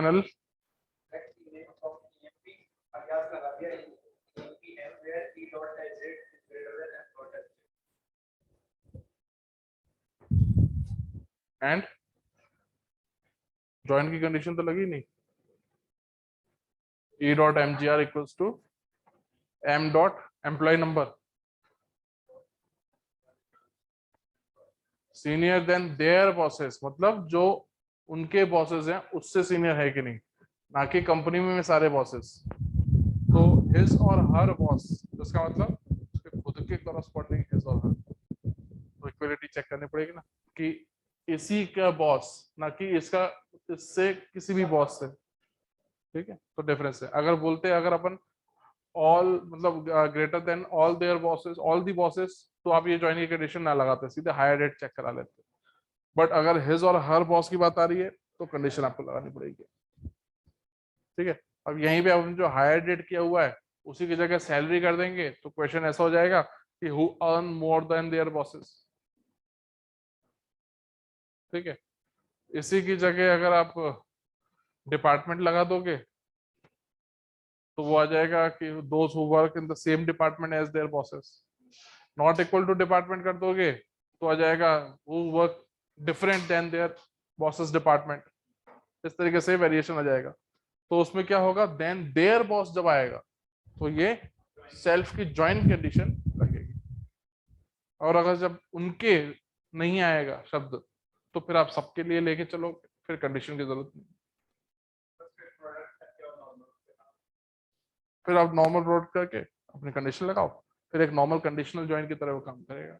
Final and join की condition तो लगी नहीं, E dot M G R equals to M dot employee number senior than their bosses, मतलब जो उनके बॉसेस हैं उससे सीनियर है कि नहीं, ना कि कंपनी में सारे बॉसेस। तो हिज और हर बॉस, इसका मतलब उसके खुद के कॉरस्पॉन्डिंग हिज और हर, तो इक्वलिटी चेक करनी पड़ेगी ना कि इसी का बॉस, ना कि इसका इससे किसी भी बॉस से। ठीक है, तो डिफरेंस है। अगर बोलते हैं अगर अपन ऑल मतलब greater than all their bosses, all the bosses, तो आप ये ज्वाइन की कंडीशन ना लगाते, सीधे हायर डेट चेक करा लेते। बट अगर हिज और हर बॉस की बात आ रही है तो कंडीशन आपको लगानी पड़ेगी। ठीक है, अब यहीं पे अपन जो हायर डेट किया हुआ है उसी की जगह सैलरी कर देंगे तो क्वेश्चन ऐसा हो जाएगा कि who earn more than their bosses. ठीक है, इसी की जगह अगर आप डिपार्टमेंट लगा दोगे तो वो आ जाएगा कि those who work in the same department as their bosses. Not equal to department कर दोगे तो आ जाएगा who work different than their bosses department. इस तरीके से वेरिएशन आ जाएगा। तो उसमें क्या होगा, देन देयर बॉस जब आएगा तो ये सेल्फ की ज्वाइन कंडीशन लगेगी। और अगर जब उनके नहीं आएगा शब्द तो फिर आप सबके लिए लेके चलो, फिर कंडीशन की जरूरत नहीं। फिर आप नॉर्मल प्रोडक्ट करके अपनी कंडीशन लगाओ, फिर एक नॉर्मल कंडीशनल ज्वाइन की तरह वो काम करेगा।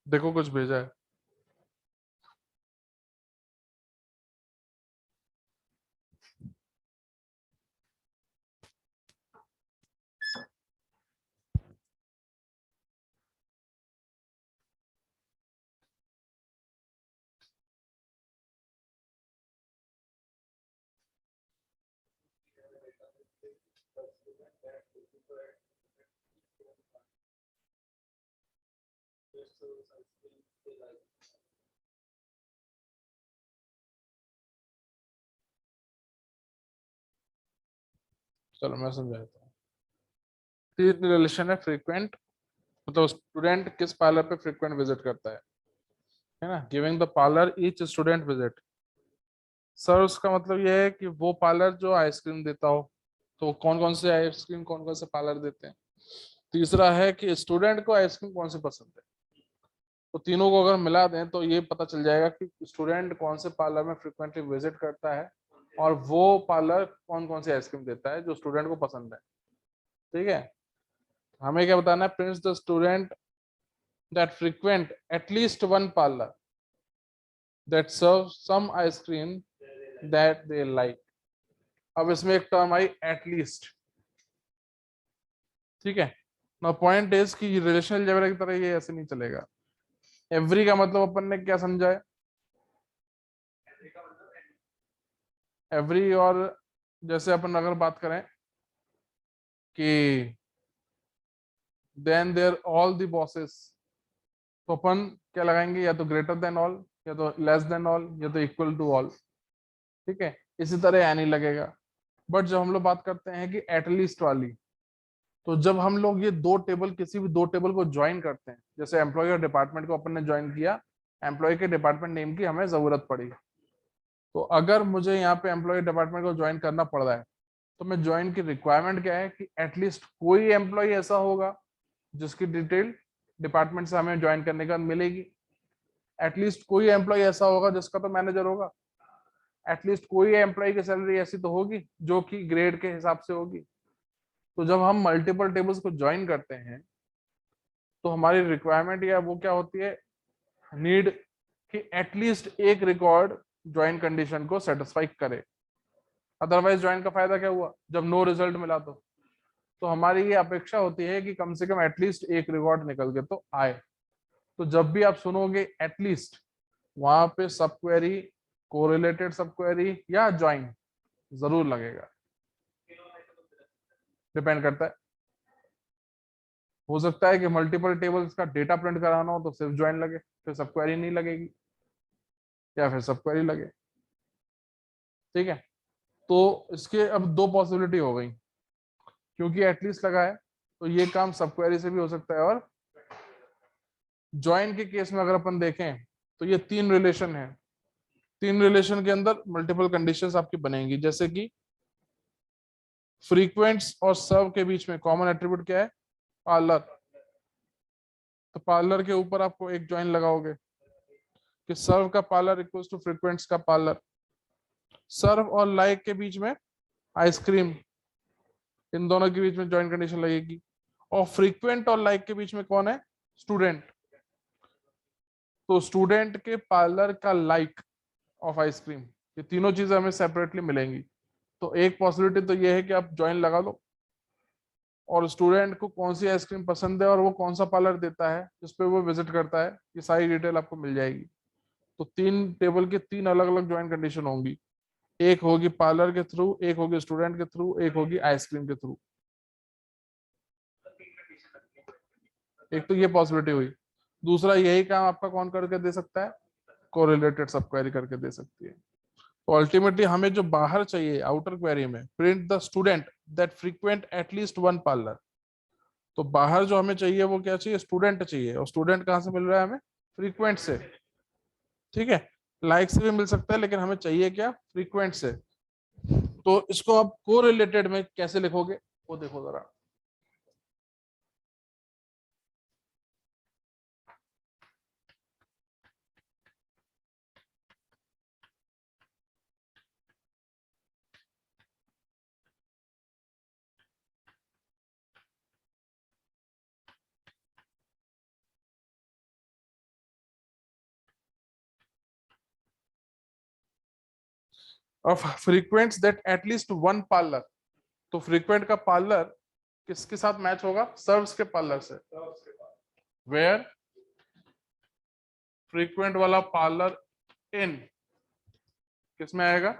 देखो कुछ भेजा है। चलो मैं समझा देता हूँ। तीन रिलेशन है फ्रीक्वेंट, मतलब स्टूडेंट किस पार्लर पे फ्रीक्वेंट विजिट करता है ना, giving the parlour each student visit. Sir उसका मतलब यह है कि वो पार्लर जो आइसक्रीम देता हो, तो कौन कौन से आइसक्रीम कौन कौन से पार्लर देते हैं। तीसरा है कि स्टूडेंट को आइसक्रीम कौन सी पसंद है। तो तीनों को अगर मिला दें तो ये पता चल जाएगा कि स्टूडेंट कौन से पार्लर में फ्रिक्वेंटली विजिट करता है और वो पार्लर कौन कौन सी आइसक्रीम देता है जो स्टूडेंट को पसंद है। ठीक है, हमें क्या बताना है, prints the student that frequent at least one parlour that serve some ice cream that they like. अब इसमें एक टर्म आई एटलीस्ट। ठीक है, ना पॉइंट इज कि रिलेशनल अलजेब्रा की तरह ये ऐसे नहीं चलेगा। एवरी का मतलब अपन ने क्या समझा है, एवरी, और जैसे अपन अगर बात करें कि than their all the bosses, तो अपन क्या लगाएंगे, या तो ग्रेटर देन ऑल, या तो लेस देन ऑल, या तो इक्वल टू ऑल। ठीक है, इसी तरह एनी लगेगा। बट जब हम लोग बात करते हैं कि एटलीस्ट वाली, तो जब हम लोग ये दो टेबल, किसी भी दो टेबल को ज्वाइन करते हैं, जैसे एम्प्लॉय और डिपार्टमेंट को अपन ने ज्वाइन किया, एम्प्लॉय के डिपार्टमेंट नेम की हमें जरूरत पड़ी, तो अगर मुझे यहाँ पे एम्प्लॉय डिपार्टमेंट को ज्वाइन करना पड़ रहा है तो मैं ज्वाइन की रिक्वायरमेंट क्या है कि एटलीस्ट कोई एम्प्लॉय ऐसा होगा जिसकी डिटेल डिपार्टमेंट से हमें ज्वाइन करने का मिलेगी। एटलीस्ट कोई एम्प्लॉय ऐसा होगा जिसका तो मैनेजर होगा। एटलीस्ट कोई एम्प्लॉय की सैलरी ऐसी तो होगी जो कि ग्रेड के हिसाब से होगी। तो जब हम मल्टीपल टेबल्स को ज्वाइन करते हैं तो हमारी रिक्वायरमेंट या वो क्या होती है, नीड, कि एटलीस्ट एक रिकॉर्ड ज्वाइन कंडीशन को सेटिस्फाई करे। अदरवाइज ज्वाइन का फायदा क्या हुआ, जब नो रिजल्ट मिला तो हमारी ये अपेक्षा होती है कि कम से कम एटलीस्ट एक रिकॉर्ड निकल के तो आए। तो जब भी आप सुनोगे एटलीस्ट, वहां पे सब क्वेरी, कोरिलेटेड सब क्वेरी या ज्वाइन जरूर लगेगा। डिपेंड करता है, हो सकता है कि मल्टीपल टेबल्स का डेटा प्रिंट कराना हो तो सिर्फ ज्वाइन लगे, फिर सब क्वेरी नहीं लगेगी, या फिर सब क्वेरी लगे। ठीक है, तो इसके अब दो पॉसिबिलिटी हो गई, क्योंकि एटलीस्ट लगा है तो ये काम सब क्वेरी से भी हो सकता है, और ज्वाइन के केस में अगर अपन देखें तो ये तीन रिलेशन है, तीन रिलेशन के अंदर मल्टीपल कंडीशंस आपकी बनेंगी, जैसे कि फ्रीक्वेंट्स और सर्व के बीच में कॉमन एट्रीब्यूट क्या है, पार्लर। तो पार्लर के ऊपर आपको एक ज्वाइन लगाओगे कि सर्व का पार्लर इक्वल्स टू फ्रीक्वेंट्स का पार्लर। सर्व और लाइक के बीच में आइसक्रीम, इन दोनों के बीच में ज्वाइन कंडीशन लगेगी। और फ्रीक्वेंट और लाइक के बीच में कौन है, स्टूडेंट। तो स्टूडेंट के पार्लर का लाइक ऑफ आइसक्रीम, ये तीनों चीजें हमें सेपरेटली मिलेंगी। तो एक पॉसिबिलिटी तो ये है कि आप ज्वाइन लगा लो, और स्टूडेंट को कौन सी आइसक्रीम पसंद है और वो कौन सा पार्लर देता है जिस पे वो विजिट करता है, ये सारी डिटेल आपको मिल जाएगी। तो तीन टेबल के तीन अलग अलग ज्वाइन कंडीशन होंगी, एक होगी पार्लर के थ्रू, एक होगी स्टूडेंट के थ्रू, एक होगी आइसक्रीम के थ्रू। एक तो ये पॉसिबिलिटी हुई। दूसरा, यही काम आपका कौन करके दे सकता है, कोरिलेटेड सब क्वेरी करके दे सकती है। तो अल्टीमेटली हमें जो बाहर चाहिए आउटर क्वेरी में, print the student that frequent at least one parlour. तो बाहर जो हमें चाहिए वो क्या चाहिए, स्टूडेंट चाहिए, और स्टूडेंट कहाँ से मिल रहा है हमें, फ्रीक्वेंट से। ठीक है, लाइक से भी मिल सकता है, लेकिन हमें चाहिए क्या, फ्रीक्वेंट से। तो इसको आप कोरिलेटेड में कैसे लिखोगे वो देखो जरा। Of frequents that at least one parlour. तो फ्रीक्वेंट का पार्लर किसके साथ मैच होगा, सर्व्स के पार्लर से। वेयर फ्रीक्वेंट वाला पार्लर इन किसमें आएगा,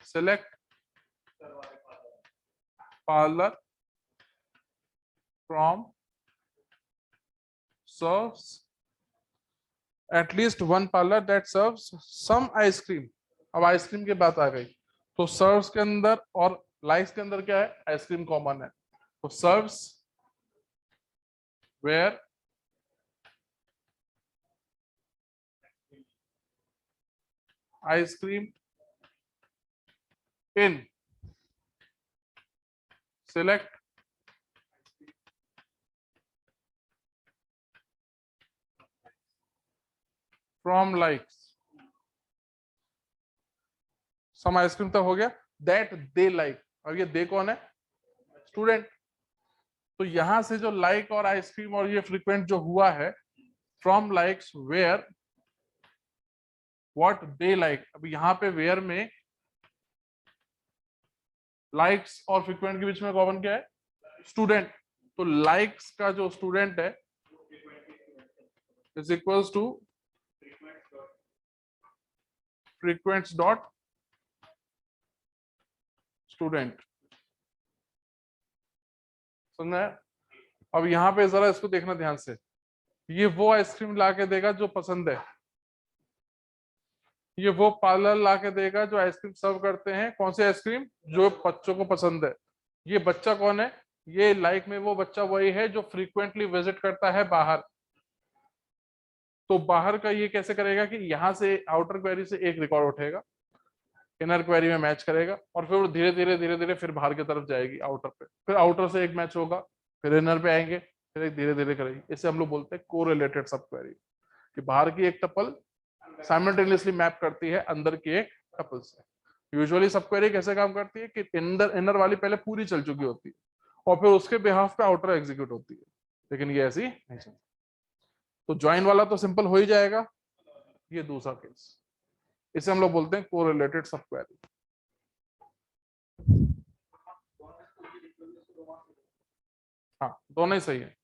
select parlour from serves at least one parlour that serves some ice cream. अब आइसक्रीम की बात आ गई, तो सर्व्स के अंदर और लाइक्स के अंदर क्या है, आइसक्रीम कॉमन है। तो serves where ice cream in select from likes some ice cream तक हो गया, दैट दे लाइक। और ये दे कौन है, स्टूडेंट। तो यहां से जो लाइक और आइसक्रीम और ये फ्रीक्वेंट जो हुआ है, from likes where what they like. अब यहाँ पे वेयर में लाइक्स और फ्रीक्वेंट के बीच में कॉमन क्या है, स्टूडेंट। तो लाइक्स का जो स्टूडेंट है is equals to frequents dot student. समझना है। अब यहाँ पे जरा इसको देखना ध्यान से, ये वो आइसक्रीम ला के देगा जो पसंद है, ये वो पार्लर ला के देगा जो आइसक्रीम सर्व करते हैं, कौन सी आइसक्रीम, जो बच्चों को पसंद है। ये बच्चा कौन है, ये लाइक में वो बच्चा वही है जो फ्रीक्वेंटली विजिट करता है बाहर। तो बाहर का ये कैसे करेगा कि यहाँ से आउटर क्वेरी से एक रिकॉर्ड उठेगा, इनर क्वेरी में मैच करेगा, और फिर वो धीरे धीरे फिर बाहर की तरफ जाएगी आउटर पे, फिर आउटर से एक मैच होगा, फिर इनर पे आएंगे, फिर एक धीरे धीरे करेगी। इसे हम लोग बोलते हैं कोरिलेटेड सब क्वेरी, कि बाहर की एक टपल साइमल्टेनियसली मैप करती है अंदर की एक टपल से। यूजुअली सब क्वेरी कैसे काम करती है कि इनर वाली पहले पूरी चल चुकी होती है, और फिर उसके बिहाफ पे आउटर एग्जीक्यूट होती है, लेकिन ये ऐसी नहीं चलती। तो ज्वाइन वाला तो सिंपल हो ही जाएगा, ये दूसरा केस, इसे हम लोग बोलते हैं कोरिलेटेड सब क्वेरी। हाँ दोनों ही सही है,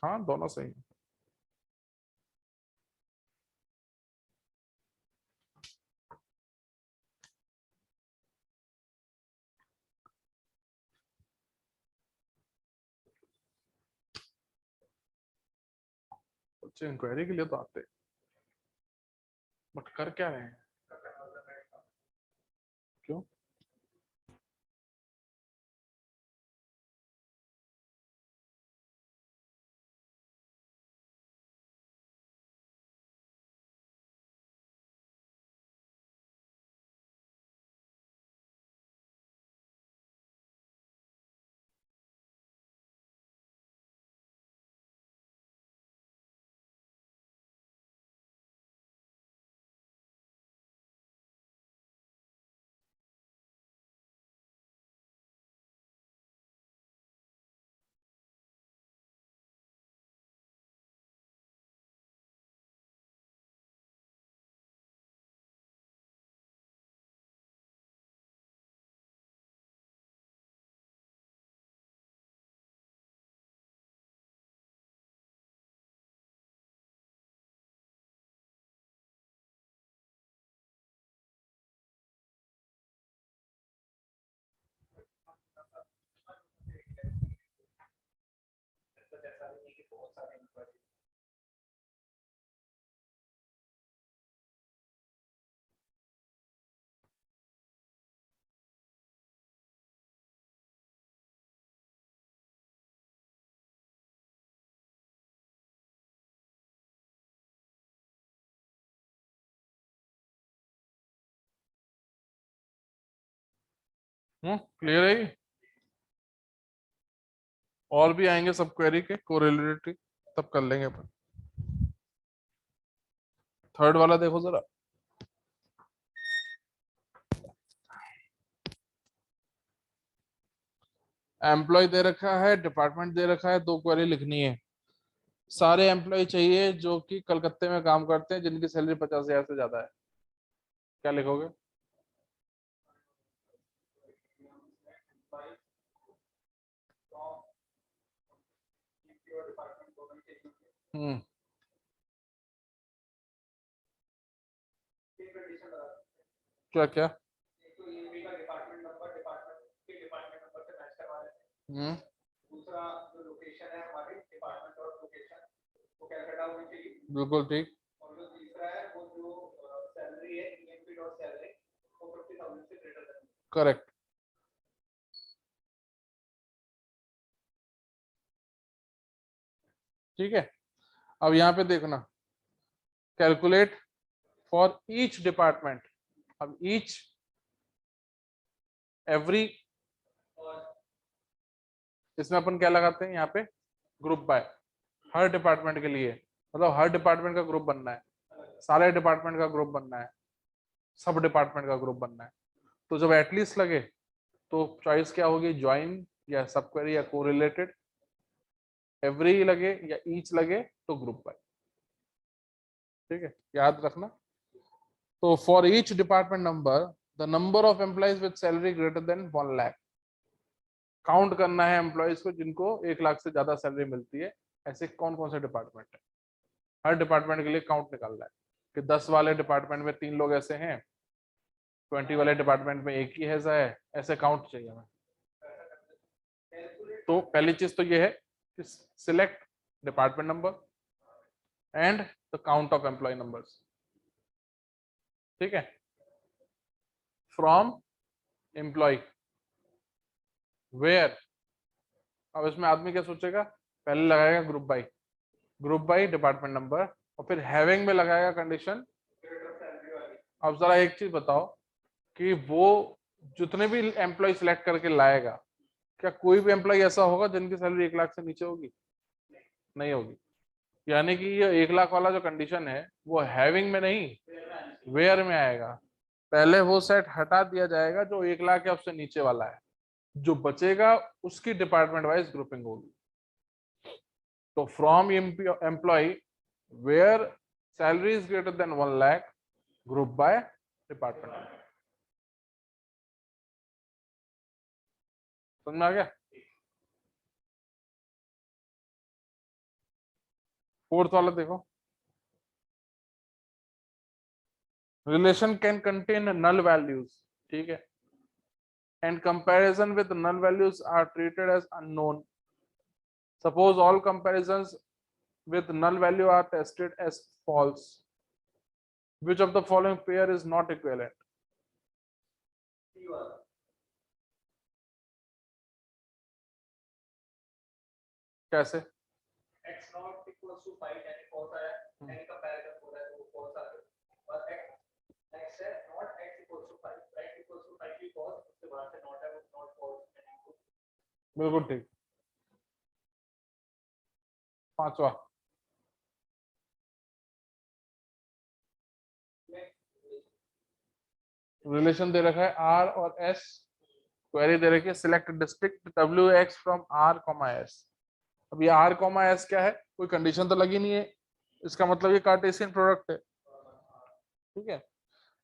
हाँ दोनों सही है। बच्चे इंक्वायरी के लिए तो आते हैं, बट कर क्या रहे हैं? क्यों? क्लियर है ये? और भी आएंगे सब क्वेरी के कोरिलेटरी, तब कर लेंगे अपन। थर्ड वाला देखो जरा। एम्प्लॉय दे रखा है, डिपार्टमेंट दे रखा है, दो क्वेरी लिखनी है। सारे एम्प्लॉय चाहिए जो कि कलकत्ते में काम करते हैं, जिनकी सैलरी 50,000 से ज्यादा है। क्या लिखोगे? हम्म। क्या क्या? हम्म। बिल्कुल ठीक। करेक्ट। ठीक है, अब यहाँ पे देखना, कैलकुलेट फॉर ईच डिपार्टमेंट। अब ईच, एवरी, इसमें अपन क्या लगाते हैं यहाँ पे? Group by. हर डिपार्टमेंट के लिए, मतलब हर डिपार्टमेंट का ग्रुप बनना है, सारे डिपार्टमेंट का ग्रुप बनना है, सब डिपार्टमेंट का ग्रुप बनना है। तो जब एटलीस्ट लगे तो चॉइस क्या होगी? ज्वाइन या सब क्वेरी या कोरिलेटेड। एवरी लगे या ईच लगे तो ग्रुप बाय। ठीक है, याद रखना। तो for each department number, the number of employees with salary greater than 1 lakh. Count करना है एम्प्लॉइज को जिनको 1 लाख से ज्यादा सैलरी मिलती है। ऐसे कौन कौन से डिपार्टमेंट है? हर डिपार्टमेंट के लिए काउंट निकालना है कि 10 वाले डिपार्टमेंट में 3 लोग ऐसे हैं, 20 वाले डिपार्टमेंट में एक ही ऐसा है, ऐसे काउंट चाहिए हमें। तो पहली चीज तो ये है कि select department number and the count of employee numbers. ठीक है, फ्रॉम एम्प्लॉय वेयर। अब इसमें आदमी क्या सोचेगा? पहले लगाएगा group by, group by department number, और फिर हैविंग में लगाएगा कंडीशन। अब जरा एक चीज बताओ कि वो जितने भी एम्प्लॉय सिलेक्ट करके लाएगा, क्या कोई भी एम्प्लॉय ऐसा होगा जिनकी सैलरी 1 लाख से नीचे होगी? नहीं होगी। यानी कि ये 1 लाख वाला जो कंडीशन है वो हैविंग में नहीं, वेयर में आएगा। पहले वो सेट हटा दिया जाएगा जो 1 लाख या उससे नीचे वाला है, जो बचेगा उसकी डिपार्टमेंट वाइज ग्रुपिंग होगी। तो from employee where salary is greater than 1 lakh, group by department. समझ में आ गया? फोर्थ वाला देखो, relation can contain null values, ठीक है, and comparison with null values are treated as unknown. Suppose all comparisons with null value are tested as false. Which of the following pair is not equivalent? कैसे? x not equals to 5 यानी false आया, यानी comparison हो रहा है तो वो false आ गया, और x है not x equals to 5, x equals to 5 की false, उसके बाद से not है वो not false यानी बिल्कुल ठीक। पांचवा, रिलेशन दे रखा है आर और एस, क्वेरी दे रखी है select district W x from R comma S. अब ये आर कॉमा एस क्या है, कोई कंडीशन तो लगी नहीं है, इसका मतलब ये कार्टेशियन प्रोडक्ट है, ठीक है,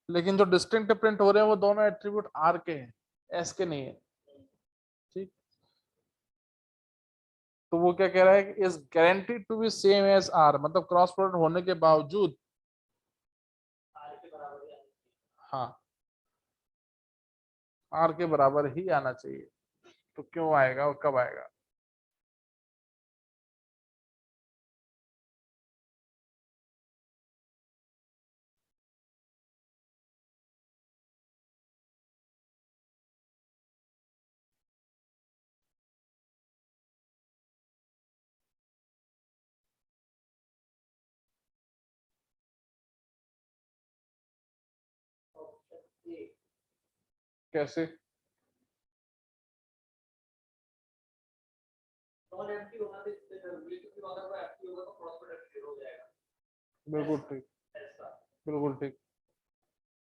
लेकिन जो डिस्टिंक्ट प्रिंट हो रहे हैं वो दोनों एट्रीब्यूट आर के हैं, एस के नहीं है, ठीक। तो वो क्या कह रहा है कि is guaranteed to be same as R, मतलब क्रॉस प्रोडक्ट होने के बावजूद r के बराबर है। हाँ आर के बराबर ही आना चाहिए। तो क्यों आएगा और कब आएगा? कैसे? नॉन एम्प्टी होना चाहिए जरूरी, क्योंकि अगर वो एम्प्टी होगा तो क्रॉस प्रोडक्ट जीरो हो जाएगा। बिल्कुल ठीक, ऐसा, बिल्कुल ठीक।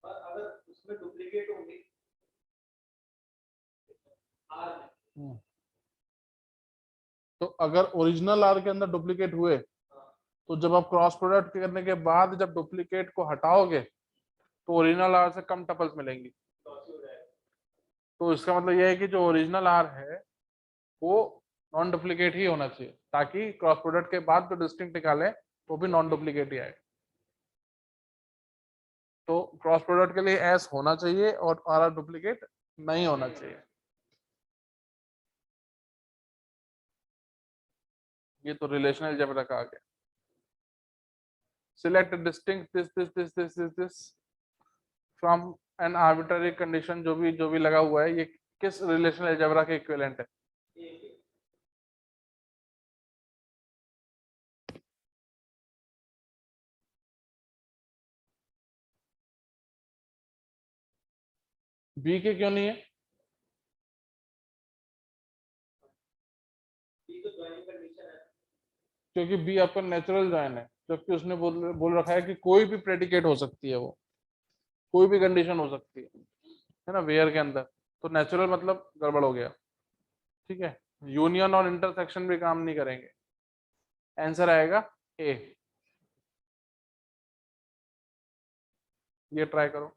और अगर उसमें डुप्लीकेट होंगे आर में, तो अगर ओरिजिनल आर के अंदर डुप्लीकेट हुए, तो जब आप क्रॉस प्रोडक्ट करने के बाद जब डुप्लीकेट को हटाओगे तो ओरिजिनल आर से कम टपल्स मिलेंगी। लॉस हो जाएगा। तो इसका मतलब यह है कि जो ओरिजिनल आर है वो नॉन डुप्लीकेट ही होना चाहिए, ताकि क्रॉस प्रोडक्ट के बाद जो डिस्टिंक्ट निकाले वो भी नॉन डुप्लीकेट ही आए। तो क्रॉस प्रोडक्ट के लिए एस होना चाहिए और आर डुप्लीकेट नहीं होना चाहिए। ये तो रिलेशनल अलजेब्रा का आ गया। Select distinct this from N arbitrary condition, जो भी लगा हुआ है ये किस रिलेशनल अलजेब्रा के इक्विवेलेंट है? बी के क्यों नहीं है? तो ज्वाइनिंग कंडीशन है, क्योंकि बी आपका नेचुरल जॉइन है, जबकि उसने बोल रखा है कि कोई भी प्रेडिकेट हो सकती है, वो कोई भी कंडीशन हो सकती है ना वेयर के अंदर। तो नेचुरल मतलब गड़बड़ हो गया, ठीक है, यूनियन और इंटरसेक्शन भी काम नहीं करेंगे। आंसर आएगा ए। ये ट्राई करो।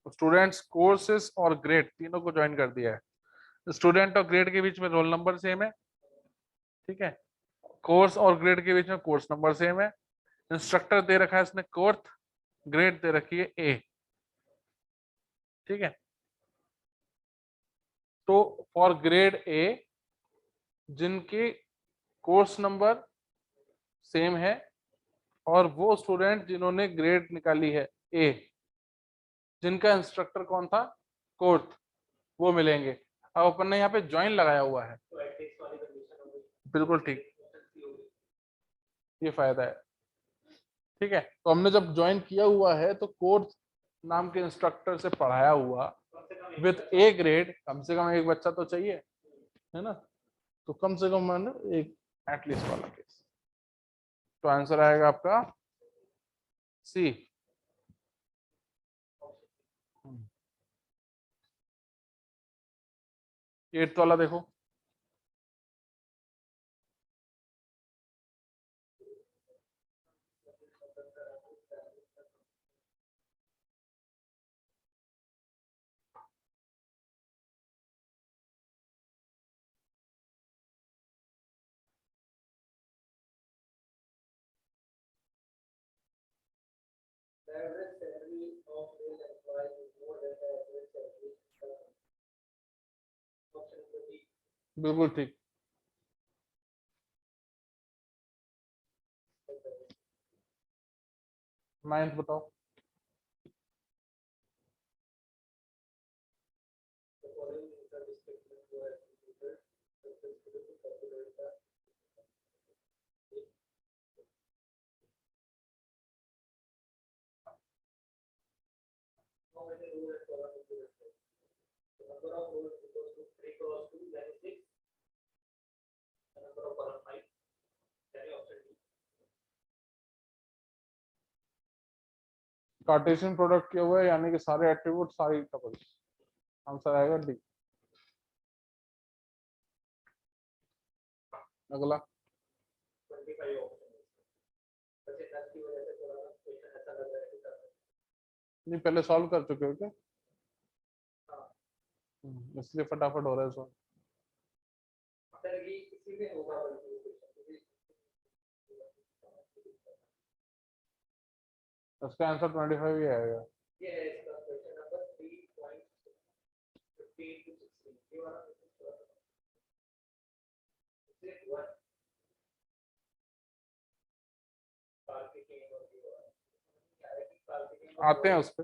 स्टूडेंट्स कोर्सेज और ग्रेड तीनों को ज्वाइन कर दिया है। स्टूडेंट और ग्रेड के बीच में रोल नंबर सेम है, ठीक है, कोर्स और ग्रेड के बीच में कोर्स नंबर सेम है। इंस्ट्रक्टर दे रखा है इसने कोर्थ, ग्रेड दे रखी है ए, ठीक है। तो फॉर ग्रेड ए जिनकी कोर्स नंबर सेम है और वो स्टूडेंट जिन्होंने ग्रेड निकाली है ए, जिनका इंस्ट्रक्टर कौन था, कोर्थ, वो मिलेंगे। अब अपन ने यहाँ पे ज्वाइन लगाया हुआ है, तो एटलीस्ट वाली कंडीशन हो गई, बिल्कुल ठीक, ये फायदा है, ठीक है। तो हमने जब ज्वाइन किया हुआ है तो कोर्थ नाम के इंस्ट्रक्टर से पढ़ाया हुआ विथ ए ग्रेड, कम से कम एक बच्चा तो चाहिए, है ना, तो कम से कम मैंने एक एटलीस्ट वाला केस। तो आंसर आएगा आपका सी। 8th वाला देखो, average salary of male employees is more than the average salary of female. Option number B. बिल्कुल ठीक। नाइन्थ बताओ। The following income statement were executed successfully to calculate the how many rows and columns will be listed. The number of rows is equals to 3 cross 2, that is 6. The number of columns 5, that is option D. Cartesian product किया हुआ है यानी कि सारे attribute सारी tuples. Answer आएगा D. अगला 25 option है। वैसे नल की वजह से थोड़ा क्वेश्चन ऐसा लग रहा है कि नहीं पहले सॉल्व कर चुके हो क्या? हाँ। इसलिए फटाफट हो रहा है सॉल्व। सर ये इसी में होगा बल्कि इसका आंसर 25 ही आएगा। ये है इसका क्वेश्चन नंबर 3.15 to 16 ये वाला सिर्फ वन कार्तिकेय और ये वाला क्या है कि कार्तिकेय आते हैं उस पे।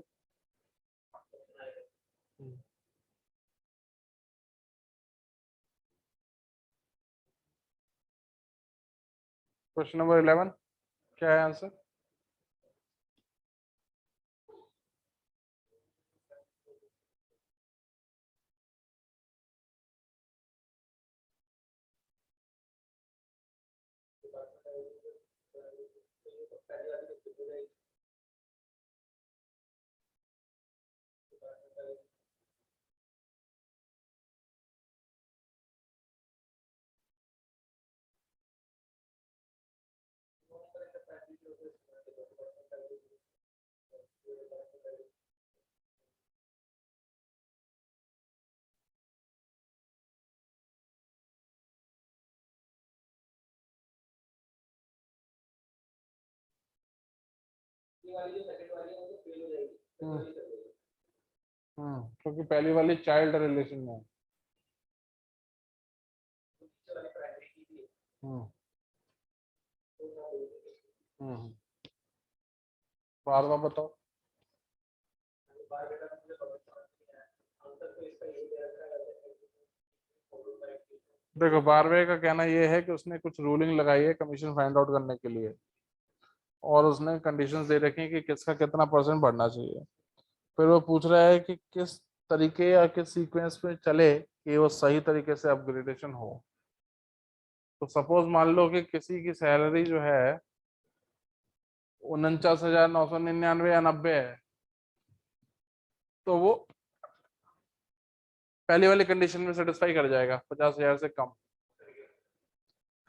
क्वेश्चन नंबर 11 क्या है आंसर? ये वाली जो सेकंड वाली है वो तो फेल हो जाएगी क्योंकि पहली वाली चाइल्ड रिलेशन में है। नीचे वाली प्राइमरी की भी है बार बार बताओ। बार बेटा मुझे समझ नहीं आया आंसर तो इसका यही दे रखा है देखो बारहवें का कहना ये है कि उसने कुछ रूलिंग लगाई है कमीशन फाइंड आउट करने के लिए और उसने कंडीशंस दे रखी हैं कि किसका कितना परसेंट बढ़ना चाहिए। फिर वो पूछ रहा है कि किस तरीके या किस सीक्वेंस में चले कि वो सही तरीके से अपग्रेडेशन हो। तो सपोज मान लो कि किसी की सैलरी जो है 49,999 या 90 है तो वो पहली वाली कंडीशन में सेटिस्फाई कर जाएगा। 50,000 से कम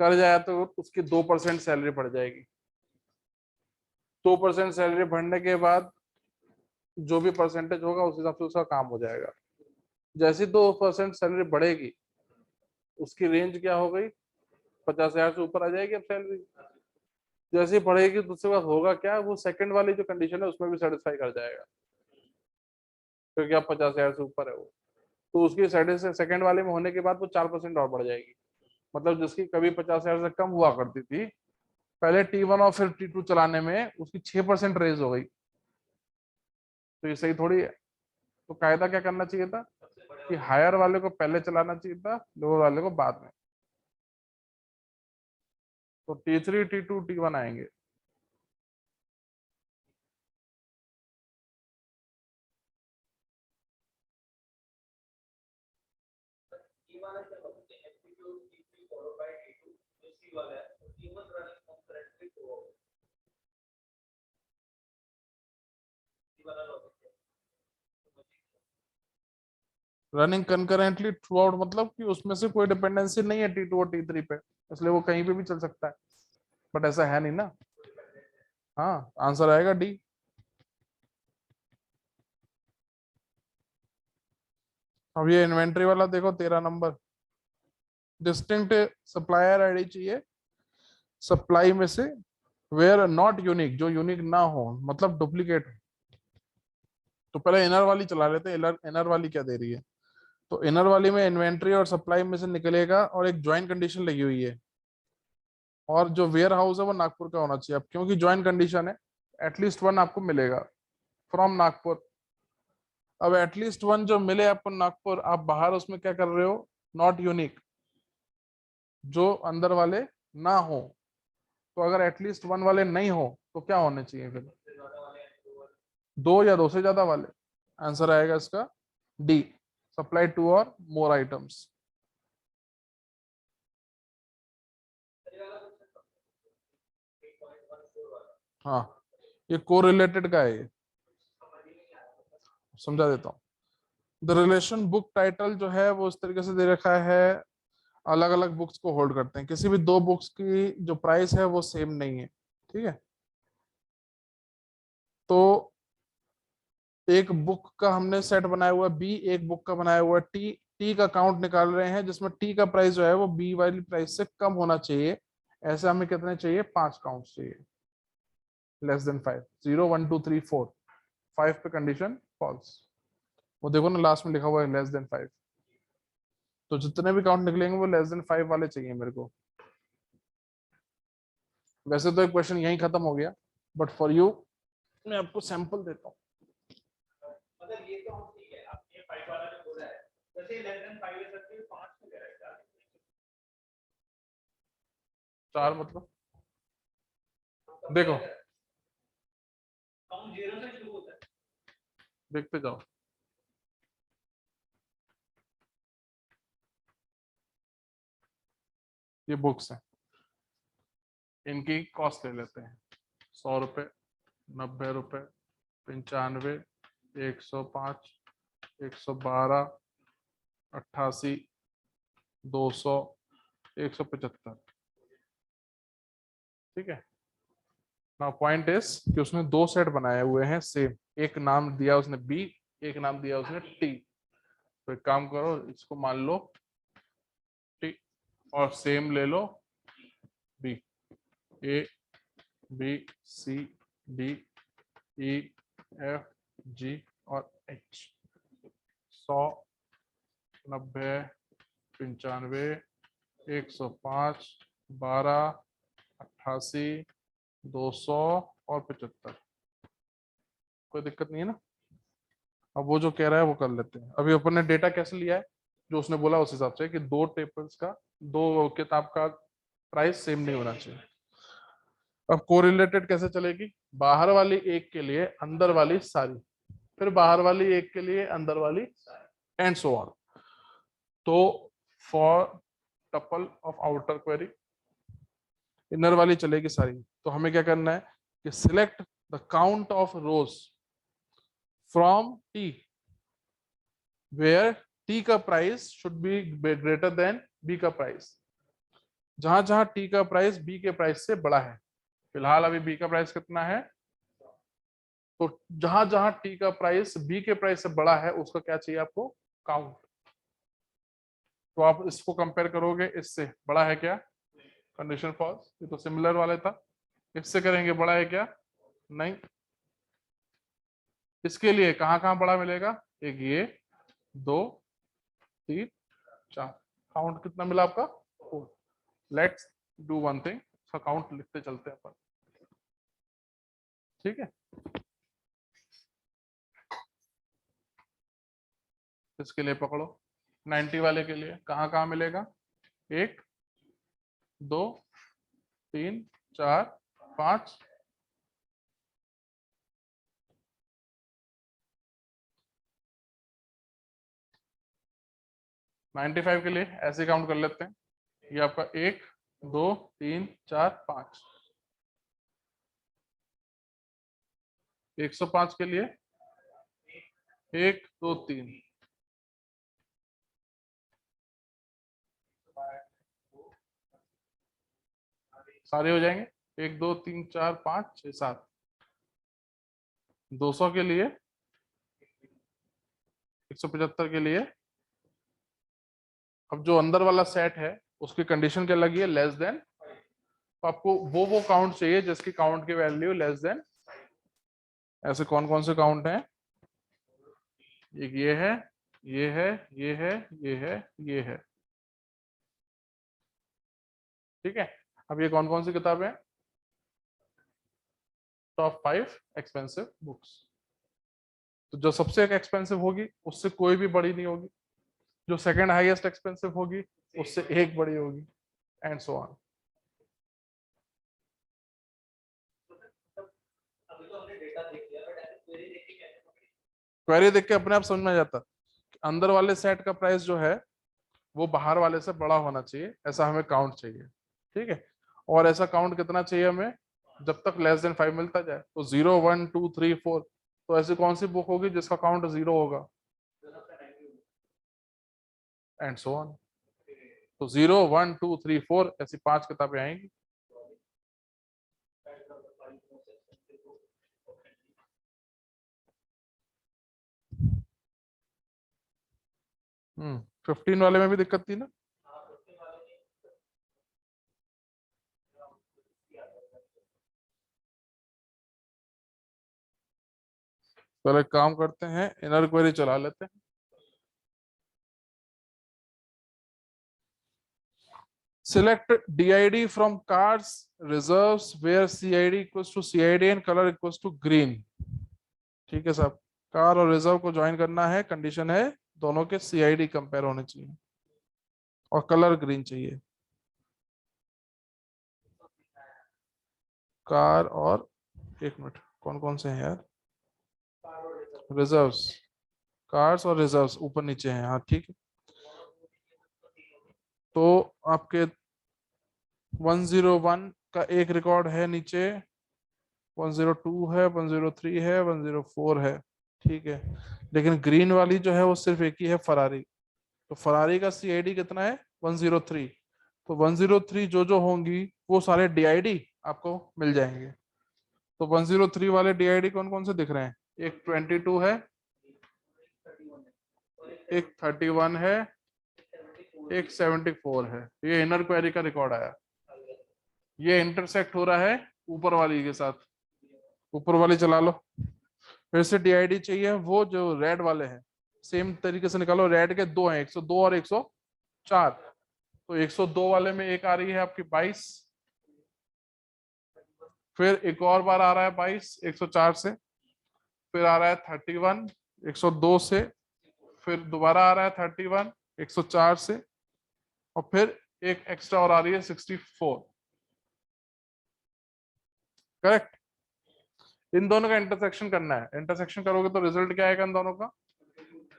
कर जाए तो उसकी 2% सैलरी बढ़ जाएगी। 2% सैलरी बढ़ने के बाद जो भी परसेंटेज होगा उस हिसाब से उसका काम हो जाएगा। जैसे 2% सैलरी बढ़ेगी उसकी रेंज क्या हो गई 50,000 से ऊपर आ जाएगी अब सैलरी। जैसे ही बढ़ेगी तो उसके बाद होगा क्या वो सेकंड वाली जो कंडीशन है उसमें भी सेटिस्फाई कर जाएगा क्योंकि अब 50,000 से ऊपर है वो। तो उसकी सेकंड वाले में होने के बाद वो 4% और बढ़ जाएगी। मतलब जिसकी कभी 50,000 से कम हुआ करती थी पहले T1 और फिर T2 चलाने में उसकी 6% रेज हो गई। तो ये सही थोड़ी है। तो कायदा क्या करना चाहिए था कि हायर वाले को पहले चलाना चाहिए था लोअर वाले को बाद में। तो T3 T2 T1 आएंगे। ये वाला क्या होता है aptitude T3 followed by T2 जो C वाला है T1 running concurrently through out C वाला लॉजिक है रनिंग कंकरेंटली थ्रू आउट मतलब कि उसमें से कोई डिपेंडेंसी नहीं है T2 और T3 पे इसलिए वो कहीं पे भी चल सकता है। बट ऐसा है नहीं ना। हाँ आंसर आएगा डी। अब ये इन्वेंट्री वाला देखो 13 नंबर डिस्टिंक्ट सप्लायर आईडी चाहिए सप्लाई में से वेयर नॉट यूनिक जो यूनिक ना हो मतलब डुप्लीकेट हो। तो पहले इनर वाली चला लेते हैं, इनर वाली क्या दे रही है। तो इनर वाली में इन्वेंट्री और सप्लाई में से निकलेगा, और एक ज्वाइंट कंडीशन लगी हुई है, और जो वेयर हाउस है वो नागपुर का होना चाहिए। अब क्योंकि ज्वाइंट कंडीशन है, एटलीस्ट वन आपको मिलेगा फ्रॉम नागपुर। अब एटलीस्ट वन जो मिले आपको नागपुर, आप बाहर उसमें क्या कर रहे हो, नॉट यूनिक, जो अंदर वाले ना हो। तो अगर एटलीस्ट वन वाले नहीं हो तो क्या होने चाहिए फिर, दो या दो से ज्यादा वाले। आंसर आएगा इसका डी, सप्लाई टू और मोर आइटम्स। हाँ, ये कोरिलेटेड का है, ये समझा देता हूँ। द रिलेशन बुक टाइटल जो है वो इस तरीके से दे रखा है, अलग अलग बुक्स को होल्ड करते हैं, किसी भी दो बुक्स की जो प्राइस है वो सेम नहीं है, ठीक है। तो एक बुक का हमने सेट बनाया हुआ है बी, एक बुक का बनाया हुआ है टी। टी का काउंट निकाल रहे हैं, जिसमें टी का प्राइस जो है वो बी वाली प्राइस से कम होना चाहिए। ऐसे हमें कितने चाहिए, 5 काउंट चाहिए, लेस देन 5, 0 1 2 3 4, 5 पे कंडीशन फॉल्स। वो देखो ना लास्ट में लिखा हुआ है लेस देन 5। तो जितने भी काउंट निकलेंगे वो लेस देन 5 वाले चाहिए मेरे को। वैसे तो एक क्वेश्चन यहीं खत्म हो गया, बट फॉर यू मैं आपको सैंपल देता हूँ। मतलब ये तो हम ठीक है, आपने 5 वाला जो बोला है, वैसे लेस देन 5 है सकते 5 में कह रहा है। 4 मतलब देखो, काउंट 0 से शुरू होता है। देखते जाओ। ये बुक्स है, इनकी कॉस्ट ले लेते हैं। 100 रुपये, 90 रुपये, 95, 105, 112, 88, 200, 175, ठीक है। ना पॉइंट इज कि उसने दो सेट बनाए हुए हैं सेम, एक नाम दिया उसने बी, एक नाम दिया उसने टी। तो एक काम करो, इसको मान लो टी, और सेम ले लो B, A B C D E F G और एच। 100, 90, 95, 105, 12, 88, 200 और 75। कोई दिक्कत नहीं है ना। अब वो जो कह रहा है वो कर लेते हैं। अभी अपन ने डेटा कैसे लिया है, जो उसने बोला उस हिसाब से, कि दो टेबल्स का, दो किताब का प्राइस सेम नहीं होना चाहिए। अब कोरिलेटेड कैसे चलेगी, बाहर वाली एक के लिए अंदर वाली सारी, फिर बाहर वाली एक के लिए अंदर वाली, एंड सो ऑन। तो for tuple of outer query, inner वाली चलेगी सारी। तो हमें क्या करना है कि select the count of rows from T where T का price should be greater than B का प्राइस। जहां जहां टी का प्राइस बी के प्राइस से बड़ा है, फिलहाल अभी बी का प्राइस कितना है, तो जहां जहां टी का प्राइस बी के प्राइस से बड़ा है उसका क्या चाहिए आपको, काउंट। तो आप इसको कंपेयर करोगे, इससे बड़ा है क्या, कंडीशन फॉल्स। ये तो सिमिलर वाले था, इससे करेंगे बड़ा है क्या, नहीं। इसके लिए कहां कहां बड़ा मिलेगा, एक ये, 2, 3, 4, काउंट कितना मिला आपका, 4। लेट्स डू वन थिंग, इसका काउंट लिखते चलते हैं अपन, ठीक है। इसके लिए पकड़ो, 90 वाले के लिए कहां कहां मिलेगा, 1, 2, 3, 4, 5, 95 के लिए ऐसे काउंट कर लेते हैं, ये आपका 1, 2, 3, 4, 5। 105 के लिए 1, 2, 3, सारे हो जाएंगे, 1, 2, 3, 4, 5, 6, 7। 200 के लिए, 175 के लिए। अब जो अंदर वाला सेट है उसकी कंडीशन क्या लगी है, लेस देन। तो आपको वो काउंट चाहिए जिसकी काउंट की वैल्यू लेस देन। ऐसे कौन कौन से काउंट हैं, एक ये है, ये है, ये है, ये है, ये है। ठीक है, अब ये कौन कौन सी किताबें हैं? Top 5 expensive books. तो जो सबसे एक्सपेंसिव होगी उससे कोई भी बड़ी नहीं होगी, जो सेकंड हाईएस्ट एक्सपेंसिव होगी उससे एक बड़ी होगी, एंड सो ऑन। अभी तो हमने डेटा देख लिया, बट ऐसे क्वेरी देख के कैसे पकड़ी? क्वेरी देख के अपने आप समझ में आ जाता कि अंदर वाले सेट का प्राइस जो है वो बाहर वाले से बड़ा होना चाहिए, ऐसा हमें काउंट चाहिए। ठीक है, और ऐसा काउंट कितना चाहिए हमें? जब तक लेस देन 5 मिलता जाए। तो 0 1 2 3 4, तो ऐसी कौन सी बुक होगी जिसका काउंट 0 होगा, एंड सो ऑन। तो 0 1 2 3 4 ऐसी 5 किताबें आएंगी। 15 वाले में भी दिक्कत थी ना। पहले एक काम करते हैं, इनर क्वेरी चला लेते हैं। Select DID from cards reserves where CID equals to CID and color equals to green। ठीक है साहब, कार और रिजर्व को ज्वाइन करना है, कंडीशन है दोनों के CID कंपेयर होने चाहिए और कलर ग्रीन चाहिए। कार और, एक मिनट, कौन कौन से हैं यार? रिजर्व्स, कार्स और रिजर्व्स ऊपर नीचे हैं, हाँ ठीक है। तो आपके 101 का एक रिकॉर्ड है नीचे, 102 है, 103 है, 104 है। ठीक है, लेकिन ग्रीन वाली जो है वो सिर्फ एक ही है, फरारी। तो फरारी का CID कितना है? 103। तो 103 जो होंगी वो सारे DID आपको मिल जाएंगे। तो 103 वाले DID कौन कौन से दिख रहे हैं? एक 22 है, एक 31 है, एक 74 है। ये इनर क्वेरी का रिकॉर्ड आया। ये इंटरसेक्ट हो रहा है ऊपर वाली के साथ। ऊपर वाली चला लो, फिर से DID चाहिए वो जो रेड वाले हैं, सेम तरीके से निकालो। रेड के दो हैं, 102 और 104। तो 102 वाले में एक आ रही है आपकी 22, फिर एक और बार आ रहा है 22 104 से, फिर आ रहा है 31 102 से, फिर दोबारा आ रहा है 31 104 से, और फिर एक एक्स्ट्रा और आ रही है 64। करेक्ट। इन दोनों का इंटरसेक्शन करना है, इंटरसेक्शन करोगे तो रिजल्ट क्या आएगा इन दोनों का?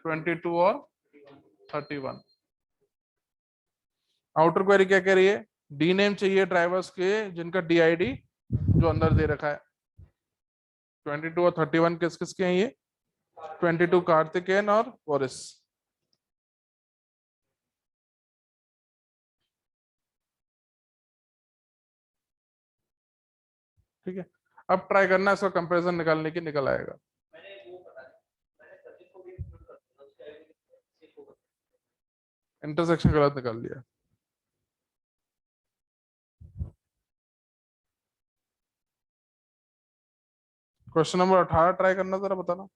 22 और 31। आउटर क्वेरी क्या कह रही है? डी नेम चाहिए ड्राइवर्स के जिनका DID जो अंदर दे रखा है। 22 और 31 किस किस के हैं ये? 22 कार्तिकेयन और वोरिस। ठीक है, अब ट्राई करना है इसका कंपैरिजन निकालने की, निकल आएगा। मैंने वो पता नहीं, मैंने सचिन को भी इंक्लूड कर दिया उसके आईडी को। इंटरसेक्शन गलत निकाल लिया। क्वेश्चन नंबर 18 ट्राई करना, जरा बताना।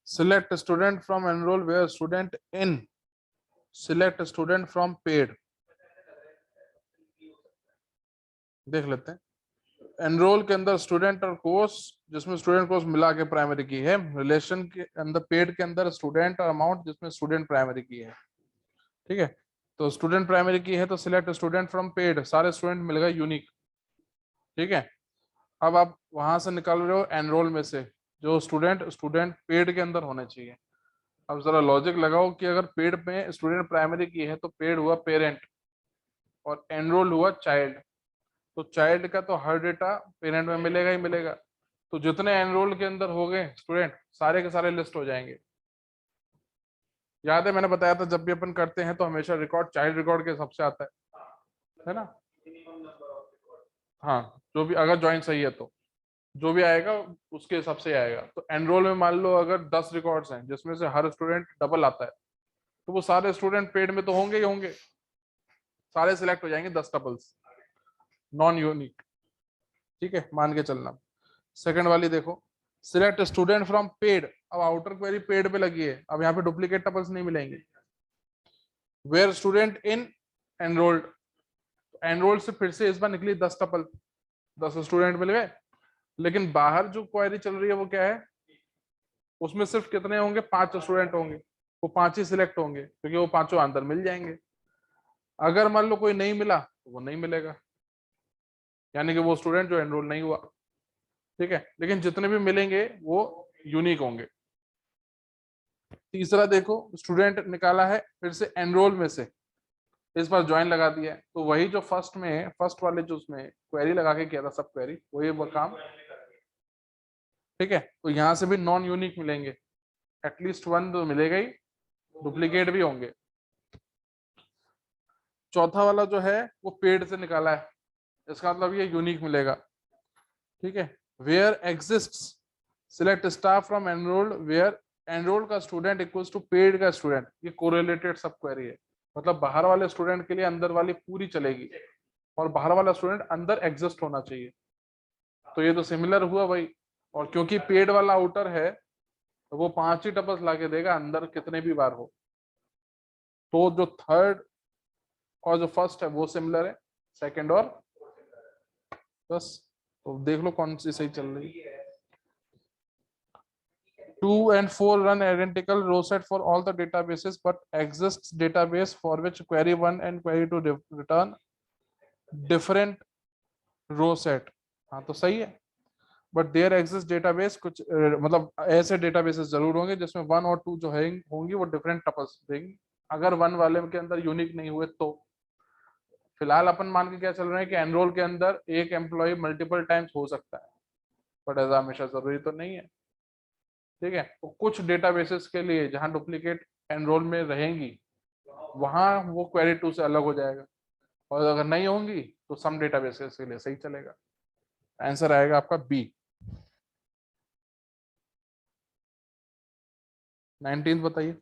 select student from enroll where student in, select student from paid, देख लेते हैं। एनरोल के अंदर स्टूडेंट और कोर्स, जिसमें स्टूडेंट कोर्स मिला के प्राइमरी की है। रिलेशन के अंदर पेड के अंदर स्टूडेंट और अमाउंट, जिसमें स्टूडेंट प्राइमरी की है। ठीक है, तो स्टूडेंट प्राइमरी की है तो सिलेक्ट स्टूडेंट फ्रॉम पेड, सारे स्टूडेंट मिल गए यूनिक। ठीक है, अब आप वहां से निकाल रहे हो एनरोल में से जो स्टूडेंट स्टूडेंट पेड के अंदर होने चाहिए। अब जरा लॉजिक लगाओ कि अगर पेड में स्टूडेंट प्राइमरी की है तो पेड हुआ पेरेंट और एनरोल हुआ चाइल्ड, तो चाइल्ड का तो हर डेटा पेरेंट में मिलेगा ही मिलेगा। तो जितने एनरोल के अंदर हो गए स्टूडेंट सारे के सारे लिस्ट हो जाएंगे। याद है मैंने बताया था जब भी अपन करते हैं तो हमेशा रिकॉर्ड चाइल्ड रिकॉर्ड के हिसाब से आता है ना। हाँ, जो भी अगर ज्वाइन सही है तो जो भी आएगा उसके हिसाब से आएगा। तो एनरोल में मान लो अगर 10 रिकॉर्ड्स हैं जिसमें से हर स्टूडेंट डबल आता है तो वो सारे स्टूडेंट पेड में तो होंगे ही होंगे, सारे सिलेक्ट हो जाएंगे 10 डबल्स नॉन यूनिक। ठीक है, मान के चलना। सेकंड वाली देखो, सिलेक्ट स्टूडेंट फ्रॉम पेड। अब आउटर क्वेरी पेड पे लगी है, अब यहाँ पे डुप्लीकेट टपल्स नहीं मिलेंगे। Where student in enrolled, enrolled से फिर से इस बार निकली 10 टपल, 10 स्टूडेंट मिल गए। लेकिन बाहर जो क्वेरी चल रही है वो क्या है, उसमें सिर्फ कितने होंगे, 5 स्टूडेंट होंगे, वो 5 ही सिलेक्ट होंगे क्योंकि वो पांचों अंदर मिल जाएंगे। अगर मान लो कोई नहीं मिला तो वो नहीं मिलेगा, यानी कि वो स्टूडेंट जो एनरोल नहीं हुआ। ठीक है, लेकिन जितने भी मिलेंगे वो यूनिक होंगे। तीसरा देखो, स्टूडेंट निकाला है फिर से एनरोल में से, इस बार ज्वाइन लगा दिया है, तो वही जो फर्स्ट में फर्स्ट वाले जो उसमें क्वेरी लगा के किया था सब क्वेरी वही वो काम। ठीक है, तो यहाँ से भी नॉन यूनिक मिलेंगे, एटलीस्ट वन तो मिलेगा ही, डुप्लीकेट भी होंगे। चौथा वाला जो है वो पेड से निकाला है, इसका मतलब ये यूनिक मिलेगा। ठीक है, where exist select staff from enrolled where enrolled का स्टूडेंट इक्वल्स टू पेड का स्टूडेंट, ये कोरिलेटेड सब क्वेरी है। मतलब बाहर वाले स्टूडेंट के लिए अंदर वाली पूरी चलेगी और बाहर वाला स्टूडेंट अंदर एग्जिस्ट होना चाहिए। तो ये तो सिमिलर हुआ भाई, और क्योंकि पेड वाला आउटर है तो वो 5 ही टपल्स लाके देगा अंदर कितने भी बार हो। तो जो थर्ड और जो फर्स्ट है वो सिमिलर है, सेकंड और बस। तो देख लो कौन सी सही चल रही है। 2 and 4 run identical row set for all the databases but exists database for which query 1 and query 2 return different row set। हाँ तो सही है, बट देयर एग्जिस्ट डेटाबेस कुछ मतलब ऐसे डेटाबेसेस जरूर होंगे जिसमें 1 और 2 जो है होंगी वो डिफरेंट टपल्स देंगी, अगर 1 वाले के अंदर यूनिक नहीं हुए तो। फिलहाल अपन मान के क्या चल रहे हैं कि एनरोल के अंदर एक एम्प्लॉय मल्टीपल टाइम्स हो सकता है, बट ऐसा हमेशा जरूरी तो नहीं है। ठीक है, तो कुछ डेटाबेसेस के लिए जहां डुप्लीकेट एनरोल में रहेंगी वहां वो क्वेरी 2 से अलग हो जाएगा, और अगर नहीं होंगी तो सम डेटाबेसेस के लिए सही चलेगा। आंसर आएगा आपका बी। 19 बताइए।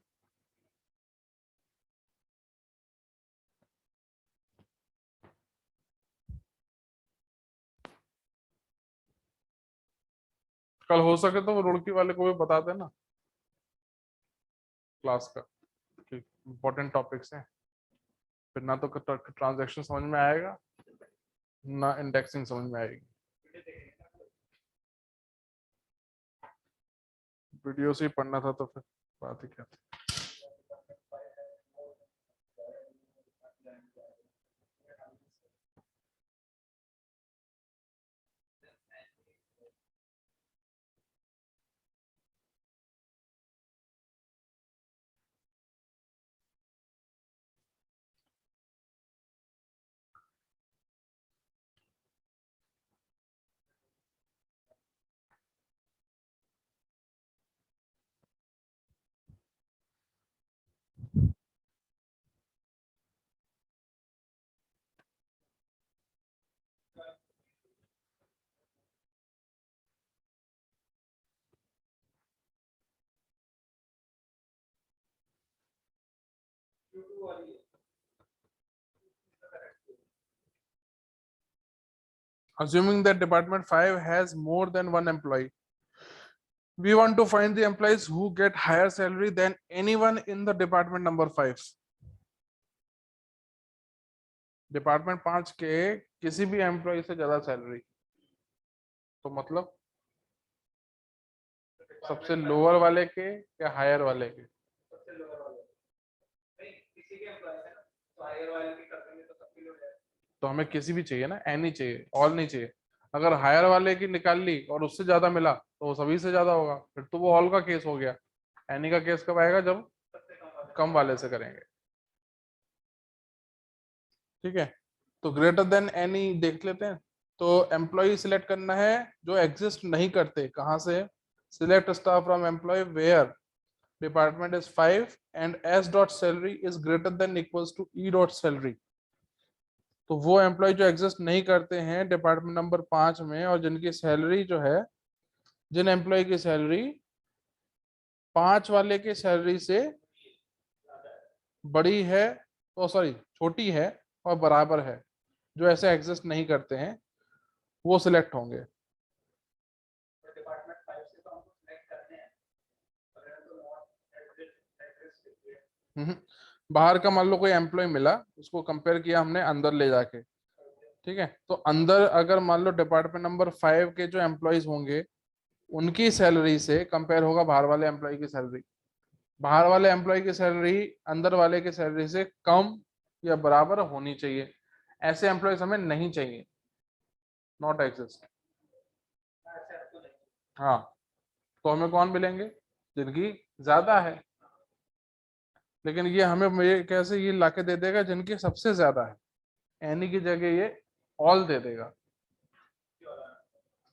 कल हो सके तो वो रुड़की वाले को भी बता देना क्लास का कि इंपॉर्टेंट टॉपिक्स हैं, फिर ना तो ट्रांजैक्शन समझ में आएगा ना इंडेक्सिंग समझ में आएगी। वीडियो से ही पढ़ना था तो फिर बात ही क्या थी। Assuming that department 5 has more than one employee, We want to find the employees who get higher salary than anyone in the department number 5. Department 5 के किसी भी एम्प्लॉय से ज्यादा सैलरी, तो मतलब सबसे लोअर वाले के या हायर वाले के? सबसे लोअर वाले नहीं, किसी के एम्प्लॉय है ना, तो हायर वाले की कर देंगे तो सबके लिए हो जाएगा। तो हमें किसी भी चाहिए ना, एनी चाहिए, ऑल नहीं चाहिए। अगर हायर वाले की निकाल ली और उससे ज्यादा मिला तो वो सभी से ज्यादा होगा, फिर तो वो ऑल का केस हो गया। एनी का केस कब आएगा? जब सबसे कम वाले कम वाले से करेंगे। ठीक है, तो ग्रेटर देन एनी देख लेते हैं। तो एम्प्लॉय सिलेक्ट करना है जो एग्जिस्ट नहीं करते। कहाँ से? Select staff from employee where department is 5 and S dot salary is greater than equals to E dot salary. तो वो एम्प्लॉय जो एग्जिस्ट नहीं करते हैं डिपार्टमेंट नंबर 5 में, और जिनकी सैलरी जो है, जिन एम्प्लॉय की सैलरी 5 वाले के सैलरी से बड़ी है, तो सॉरी छोटी है और बराबर है, जो ऐसे एग्जिस्ट नहीं करते हैं, वो सिलेक्ट होंगे। तो डिपार्टमेंट 5 से तो हमको सिलेक्ट करने हैं, अगर हम तो नॉट एग्जिस्ट हम्म। बाहर का मान लो कोई एम्प्लॉय मिला, उसको कंपेयर किया हमने अंदर ले जाके। ठीक है, तो अंदर अगर मान लो डिपार्टमेंट नंबर 5 के जो एम्प्लॉयज होंगे उनकी सैलरी से कंपेयर होगा बाहर वाले एम्प्लॉय की सैलरी। बाहर वाले एम्प्लॉय की सैलरी अंदर वाले की सैलरी से कम या बराबर होनी चाहिए। ऐसे एम्प्लॉयज हमें नहीं चाहिए, नॉट एग्जिस्ट। ऐसे आपको नहीं। हाँ, तो हमें कौन मिलेंगे? जिनकी ज्यादा है। लेकिन ये हमें ये कैसे ये लाके दे देगा? जिनकी सबसे ज्यादा है। एनी की जगह ये ऑल दे देगा,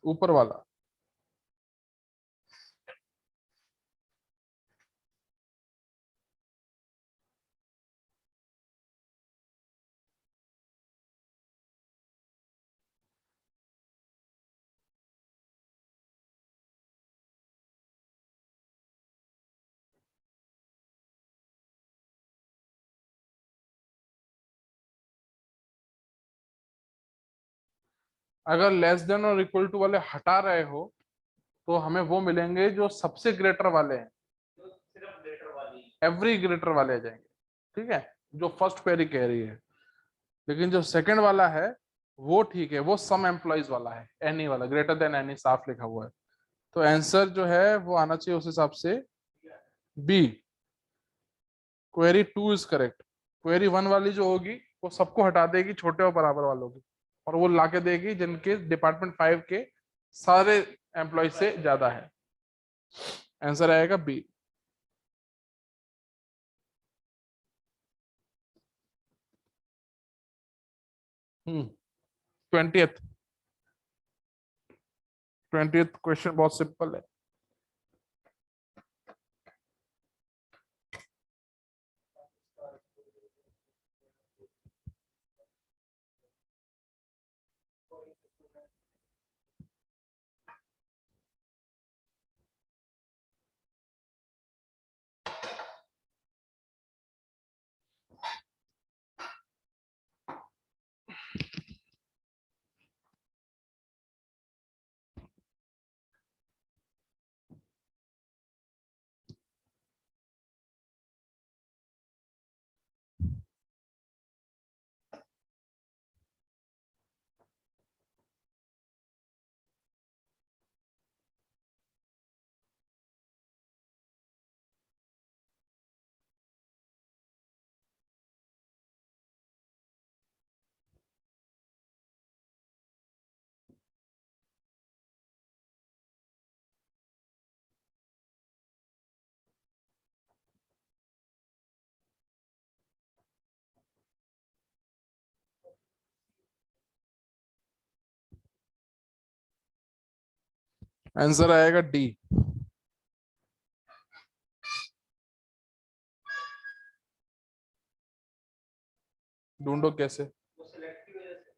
ऊपर वाला। अगर लेस देन और इक्वल टू वाले हटा रहे हो तो हमें वो मिलेंगे जो सबसे ग्रेटर वाले हैं। जो सिर्फ ग्रेटर वाली एवरी ग्रेटर वाले आ जाएंगे। ठीक है, जो फर्स्ट क्वेरी कह रही है। लेकिन जो सेकंड वाला है वो ठीक है, वो सम एम्प्लॉयज वाला है, एनी वाला, ग्रेटर देन एनी साफ लिखा हुआ है। तो आंसर जो है वो आना चाहिए उस हिसाब से बी। Query 2 is correct. क्वेरी 1 वाली जो होगी वो सबको हटा देगी, छोटे और बराबर वालों की, और वो लाके देगी जिनके डिपार्टमेंट 5 के सारे एम्प्लॉय से ज्यादा है। आंसर आएगा बी। हम्म 20th 20th क्वेश्चन बहुत सिंपल है। आंसर आएगा डी। ढूंढो कैसे। वो सिलेक्ट की वजह से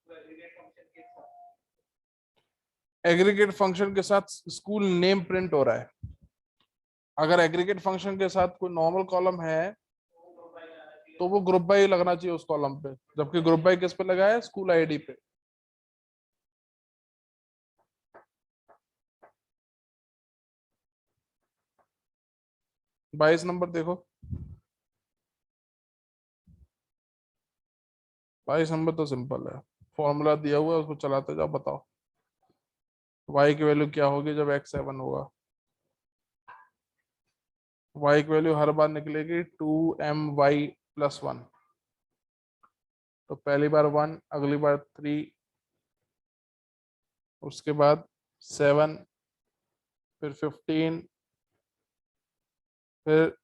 वो एग्रीगेट फंक्शन के साथ एग्रीगेट फंक्शन के साथ स्कूल नेम प्रिंट हो रहा है। अगर एग्रीगेट फंक्शन के साथ कोई नॉर्मल कॉलम है वो प्रोफाइल आना चाहिए। तो वो ग्रुप बाई लगना चाहिए उस कॉलम पे, जबकि ग्रुप बाई किस पे लगा है? स्कूल आईडी पे। 22 नंबर देखो, 22 नंबर तो सिंपल है, फॉर्मूला दिया हुआ है उसको चलाते जाओ, बताओ y की वैल्यू क्या होगी जब x 7 होगा। y की वैल्यू हर बार निकलेगी 2my+1। तो पहली बार 1, अगली बार 3, उसके बाद 7, फिर 15, फिर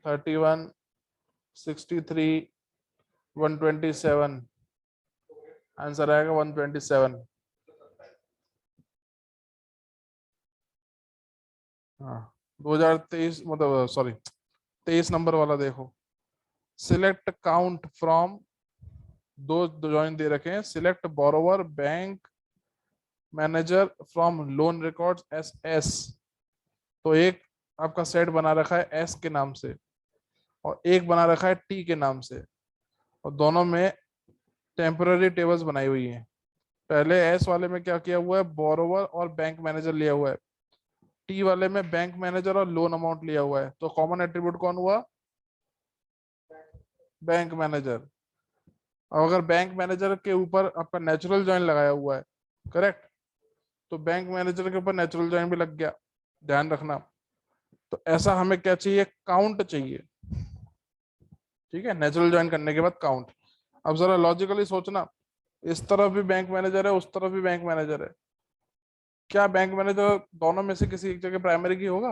31, 63, 127। आंसर आएगा 127। हाँ, 2023 मतलब सॉरी 23 नंबर वाला देखो, सिलेक्ट काउंट फ्रॉम, दो जॉइन दे रखे हैं, select borrower bank manager from loan records S S. तो एक आपका सेट बना रखा है एस के नाम से और एक बना रखा है टी के नाम से, और दोनों में टेम्पररी टेबल्स बनाई हुई हैं। पहले एस वाले में क्या किया हुआ है, बोरोवर और बैंक मैनेजर लिया हुआ है, टी वाले में बैंक मैनेजर और लोन अमाउंट लिया हुआ है। तो कॉमन एट्रीब्यूट कौन हुआ, बैंक मैनेजर। और अगर बैंक मैनेजर के ऊपर आपका नेचुरल जॉइन लगाया हुआ है, करेक्ट, तो बैंक मैनेजर के ऊपर नेचुरल जॉइन भी लग गया, ध्यान रखना। तो ऐसा हमें क्या चाहिए, काउंट चाहिए, ठीक है, नेचुरल जॉइन करने के बाद काउंट। अब जरा लॉजिकली सोचना, इस तरफ भी बैंक मैनेजर है, उस तरफ भी बैंक मैनेजर है, क्या बैंक मैनेजर दोनों में से किसी एक जगह प्राइमरी की होगा?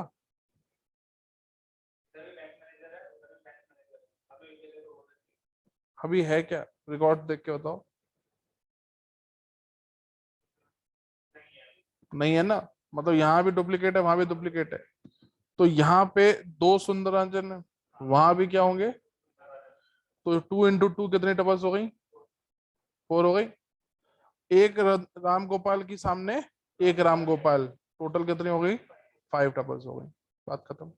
अभी है क्या, रिकॉर्ड देख के बताओ। नहीं है ना, मतलब यहाँ भी डुप्लीकेट है, वहां भी डुप्लीकेट है। तो यहाँ पे दो सुंदरांजन है, वहां भी क्या होंगे, तो 2 × 2 कितनी टपल्स हो गई, 4 हो गई। एक राम गोपाल की सामने एक राम गोपाल, टोटल कितनी हो गई, 5 टपल्स हो गई, बात खत्म।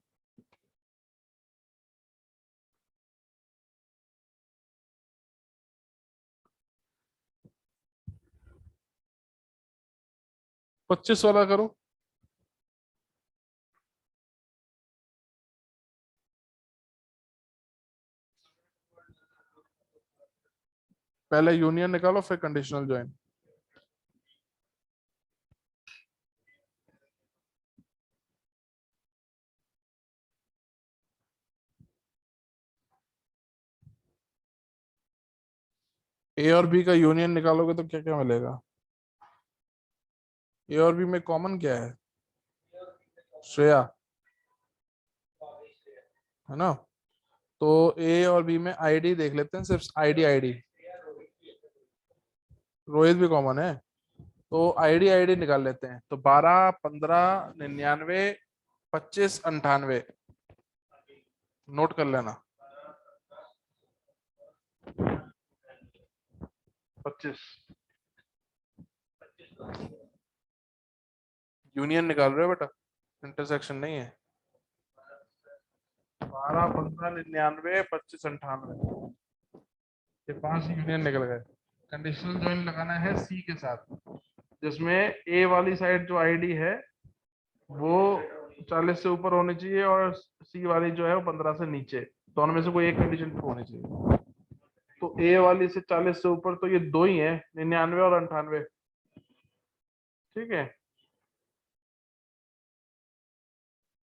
पच्चीस वाला करो। पहले यूनियन निकालो फिर कंडीशनल ज्वाइन। ए और बी का यूनियन निकालोगे तो क्या क्या मिलेगा, ए और बी में कॉमन क्या है, श्रेया, है ना। तो ए और बी में आईडी देख लेते हैं, सिर्फ आईडी आईडी, रोहित भी कॉमन है, तो आईडी आईडी निकाल लेते हैं। तो 12, 15, 99, 25, 98, नोट कर लेना। 25 यूनियन निकाल रहे हो बेटा, इंटरसेक्शन नहीं है। 12, 15, 99, 25, 98, ये 5 यूनियन निकल गए। कंडीशनल ज्वाइन लगाना है सी के साथ, जिसमें ए वाली साइड जो आईडी है वो 40 से ऊपर होनी चाहिए और सी वाली जो है वो 15 से नीचे, दोनों में से कोई एक कंडीशन ट्रू होनी चाहिए। तो ए वाली से 40 से ऊपर तो ये दो ही है, 99 और 98, ठीक है।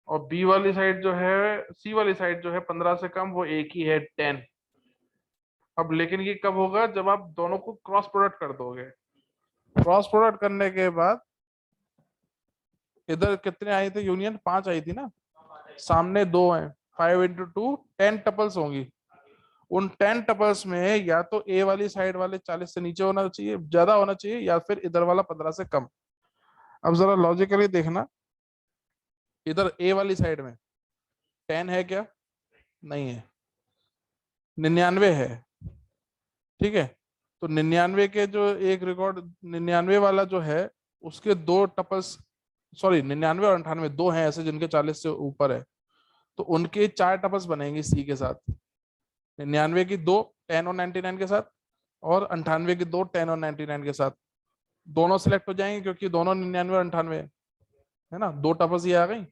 और बी वाली साइड जो है, सी वाली साइड जो है 15 से कम, वो एक ही है, 10। अब लेकिन ये कब होगा, जब आप दोनों को क्रॉस प्रोडक्ट कर दोगे। क्रॉस प्रोडक्ट करने के बाद इधर कितने आई थे यूनियन, 5 आई थी ना, सामने 2 हैं, 5 × 2 10 टपल्स होंगी। उन 10 टपल्स में या तो ए वाली साइड वाले 40 से नीचे होना चाहिए, ज्यादा होना चाहिए, या फिर इधर वाला 15 से कम। अब जरा लॉजिकली देखना, इधर ए वाली साइड में 10 है क्या, नहीं है, 99 है, ठीक है। तो 99 के जो एक रिकॉर्ड, 99 वाला जो है उसके दो टपल्स, सॉरी 99 और 98 दो हैं ऐसे जिनके 40 से ऊपर है, तो उनके 4 टपल्स बनेंगे सी के साथ। 99 की 2 10 और 99 के साथ, और 98 की 2 10 और 99 के साथ, दोनों सिलेक्ट हो जाएंगे क्योंकि दोनों 99 और 98 है ना, 2 टपल्स ये आ गई।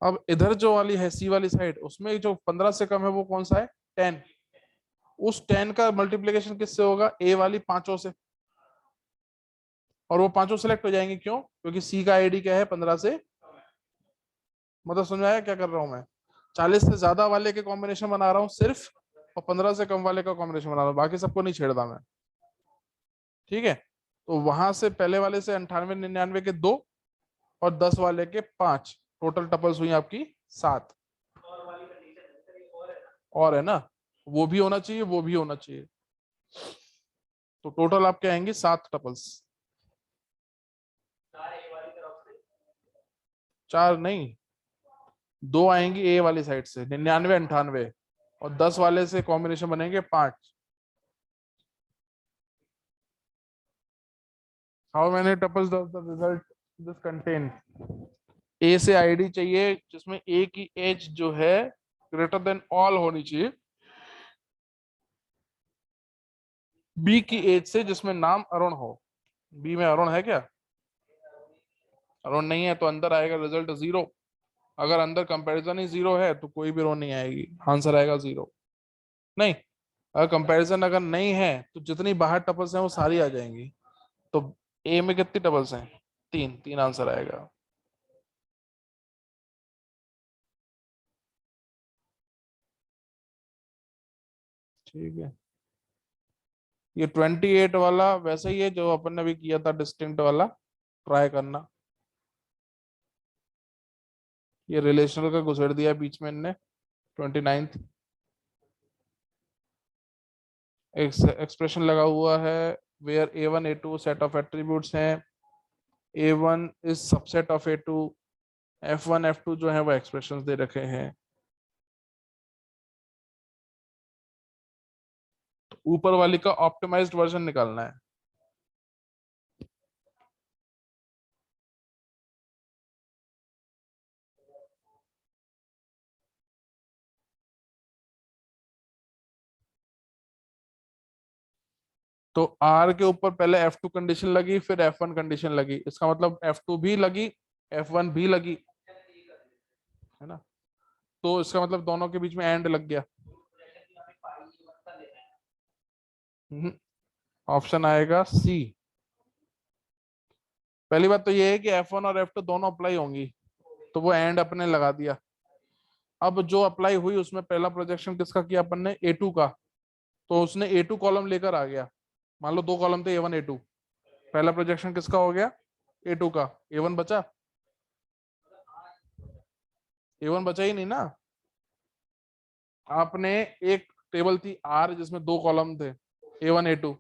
अब इधर जो वाली है सी वाली साइड, उसमें जो 15 से कम है वो कौन सा है, 10। उस 10 का मल्टीप्लीकेशन किससे होगा, ए वाली पांचों से, और वो पांचों सिलेक्ट हो जाएंगे। क्यों, क्योंकि सी का आईडी क्या है, 15 से, मतलब समझ आया क्या कर रहा हूं मैं, 40 से ज्यादा वाले के कॉम्बिनेशन बना रहा हूँ सिर्फ, और 15 से कम वाले का कॉम्बिनेशन बना रहा हूँ, बाकी सबको नहीं छेड़ता मैं। ठीक है, तो वहां से पहले वाले से 98 99 के 2, और 10 वाले के 5, टोटल टपल्स हुई आपकी 7। और वाली कंडीशन है सर, ये और है ना, और है ना, वो भी होना चाहिए, वो भी होना चाहिए, तो टोटल आपके आएंगे 7 टपल्स। 4 ए वाली तरफ से, 4 नहीं, 2 आएंगी ए वाली साइड से, 99 98, और 10 वाले से कॉम्बिनेशन बनेंगे 5। How many tuples does the result this contain. A से आईडी चाहिए जिसमें ए की एज जो है ग्रेटर देन ऑल होनी चाहिए, बी की एज से जिसमें नाम अरुण हो। बी में अरुण है क्या, अरुण नहीं है तो अंदर आएगा रिजल्ट 0। अगर अंदर कंपैरिजन ही 0 है तो कोई भी रो नहीं आएगी, आंसर आएगा 0। नहीं, अगर कंपैरिजन अगर नहीं है तो जितनी बाहर टपल्स हैं वो सारी आ जाएंगी। तो ए में कितनी टपल्स हैं, 3, 3 आंसर आएगा। ठीक है, ये 28 वाला वैसे ही है जो अपन ने अभी किया था डिस्टिंक्ट वाला, ट्राई करना। ये रिलेशनल का घुसेड़ दिया बीच में इनने। 29th एक्सप्रेशन लगा हुआ है, where A1 A2 set of attributes हैं, A1 is subset of A2, F1 F2 जो है वो एक्सप्रेशंस दे रखे हैं। तो ऊपर वाली का ऑप्टिमाइज्ड वर्जन निकालना है। तो R के ऊपर पहले F2 कंडीशन लगी, फिर F1 कंडीशन लगी, इसका मतलब F2 भी लगी, F1 भी लगी, है ना। तो इसका मतलब दोनों के बीच में एंड लग गया। ऑप्शन आएगा सी। पहली बात तो ये है कि F1 और F2 दोनों अप्लाई होंगी, तो वो एंड अपने लगा दिया। अब जो अप्लाई हुई उसमें पहला प्रोजेक्शन किसका किया अपन ने, A2 का, तो उसने A2 कॉलम लेकर आ गया। मान लो 2 कॉलम थे A1 A2, पहला प्रोजेक्शन किसका हो गया, A2 का। A1 बचा, A1 बचा ही नहीं ना। आपने एक टेबल थी R जिसमें 2 कॉलम थे A1 A2,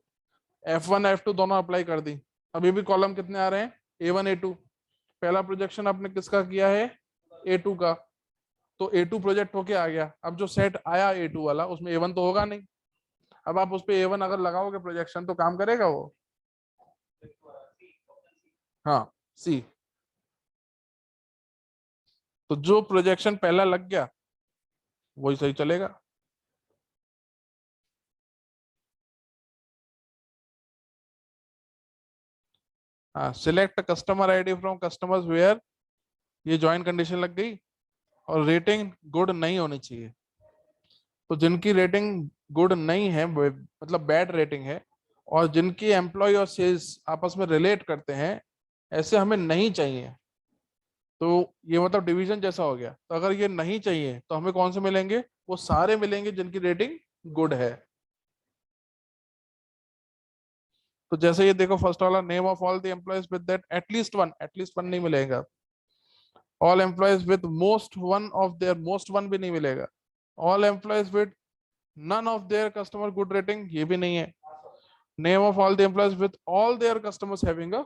F1 F2 दोनों अप्लाई कर दी। अभी भी कॉलम कितने आ रहे हैं, A1 A2। पहला प्रोजेक्शन आपने किसका किया है, A2 का, तो A2 प्रोजेक्ट होके आ गया। अब जो सेट आया A2 वाला उसमें A1 तो होगा नहीं। अब आप उस पे A1 अगर लगाओगे प्रोजेक्शन तो काम करेगा वो, हाँ सी। तो जो प्रोजेक्शन पहला लग गया वही सही चलेगा। हाँ, select customer ID from customers where, ये ज्वाइन कंडीशन लग गई। और रेटिंग गुड नहीं होनी चाहिए, तो जिनकी रेटिंग गुड नहीं है मतलब बैड रेटिंग है, और जिनकी एम्प्लॉय और सेल्स आपस में रिलेट करते हैं, ऐसे हमें नहीं चाहिए। तो ये मतलब डिवीजन जैसा हो गया। तो अगर ये नहीं चाहिए तो हमें कौन से मिलेंगे, वो सारे मिलेंगे जिनकी रेटिंग गुड है। तो जैसे ये देखो फर्स्ट वाला, name of all the employees with that at least one नहीं मिलेगा। All employees with most one of their, most one भी नहीं मिलेगा। All employees with none of their customer good rating, ये भी नहीं है। Name of all the employees with all their customers having a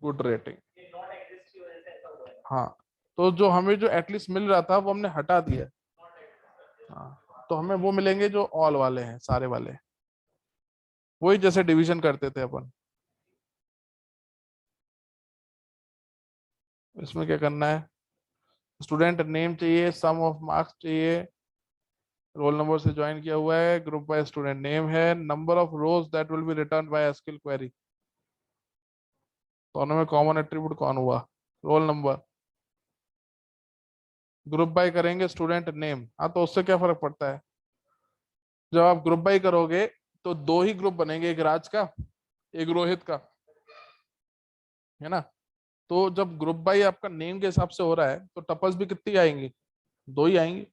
good rating, ये not exist की वजह से ऐसा हुआ है, हाँ। तो जो हमें जो एटलीस्ट मिल रहा था वो हमने हटा दिया। Not exist. हाँ, तो हमें वो मिलेंगे जो ऑल वाले हैं, सारे वाले, वही जैसे डिवीजन करते थे अपन। इसमें क्या करना है, स्टूडेंट नेम चाहिए, सम ऑफ मार्क्स चाहिए, रोल नंबर से ज्वाइन किया हुआ है, ग्रुप बाय स्टूडेंट नेम है, number of rows that will be return by SQL query. दोनों में कॉमन एट्रीब्यूट कौन हुआ, रोल नंबर। ग्रुप बाय करेंगे स्टूडेंट नेम, हाँ तो उससे क्या फर्क पड़ता है, जब आप ग्रुप बाय करोगे तो दो ही ग्रुप बनेंगे, एक राज का एक रोहित का, है ना। तो जब ग्रुप बाय आपका नेम के हिसाब से हो रहा है तो टपल्स भी कितनी आएंगी, दो ही आएंगी,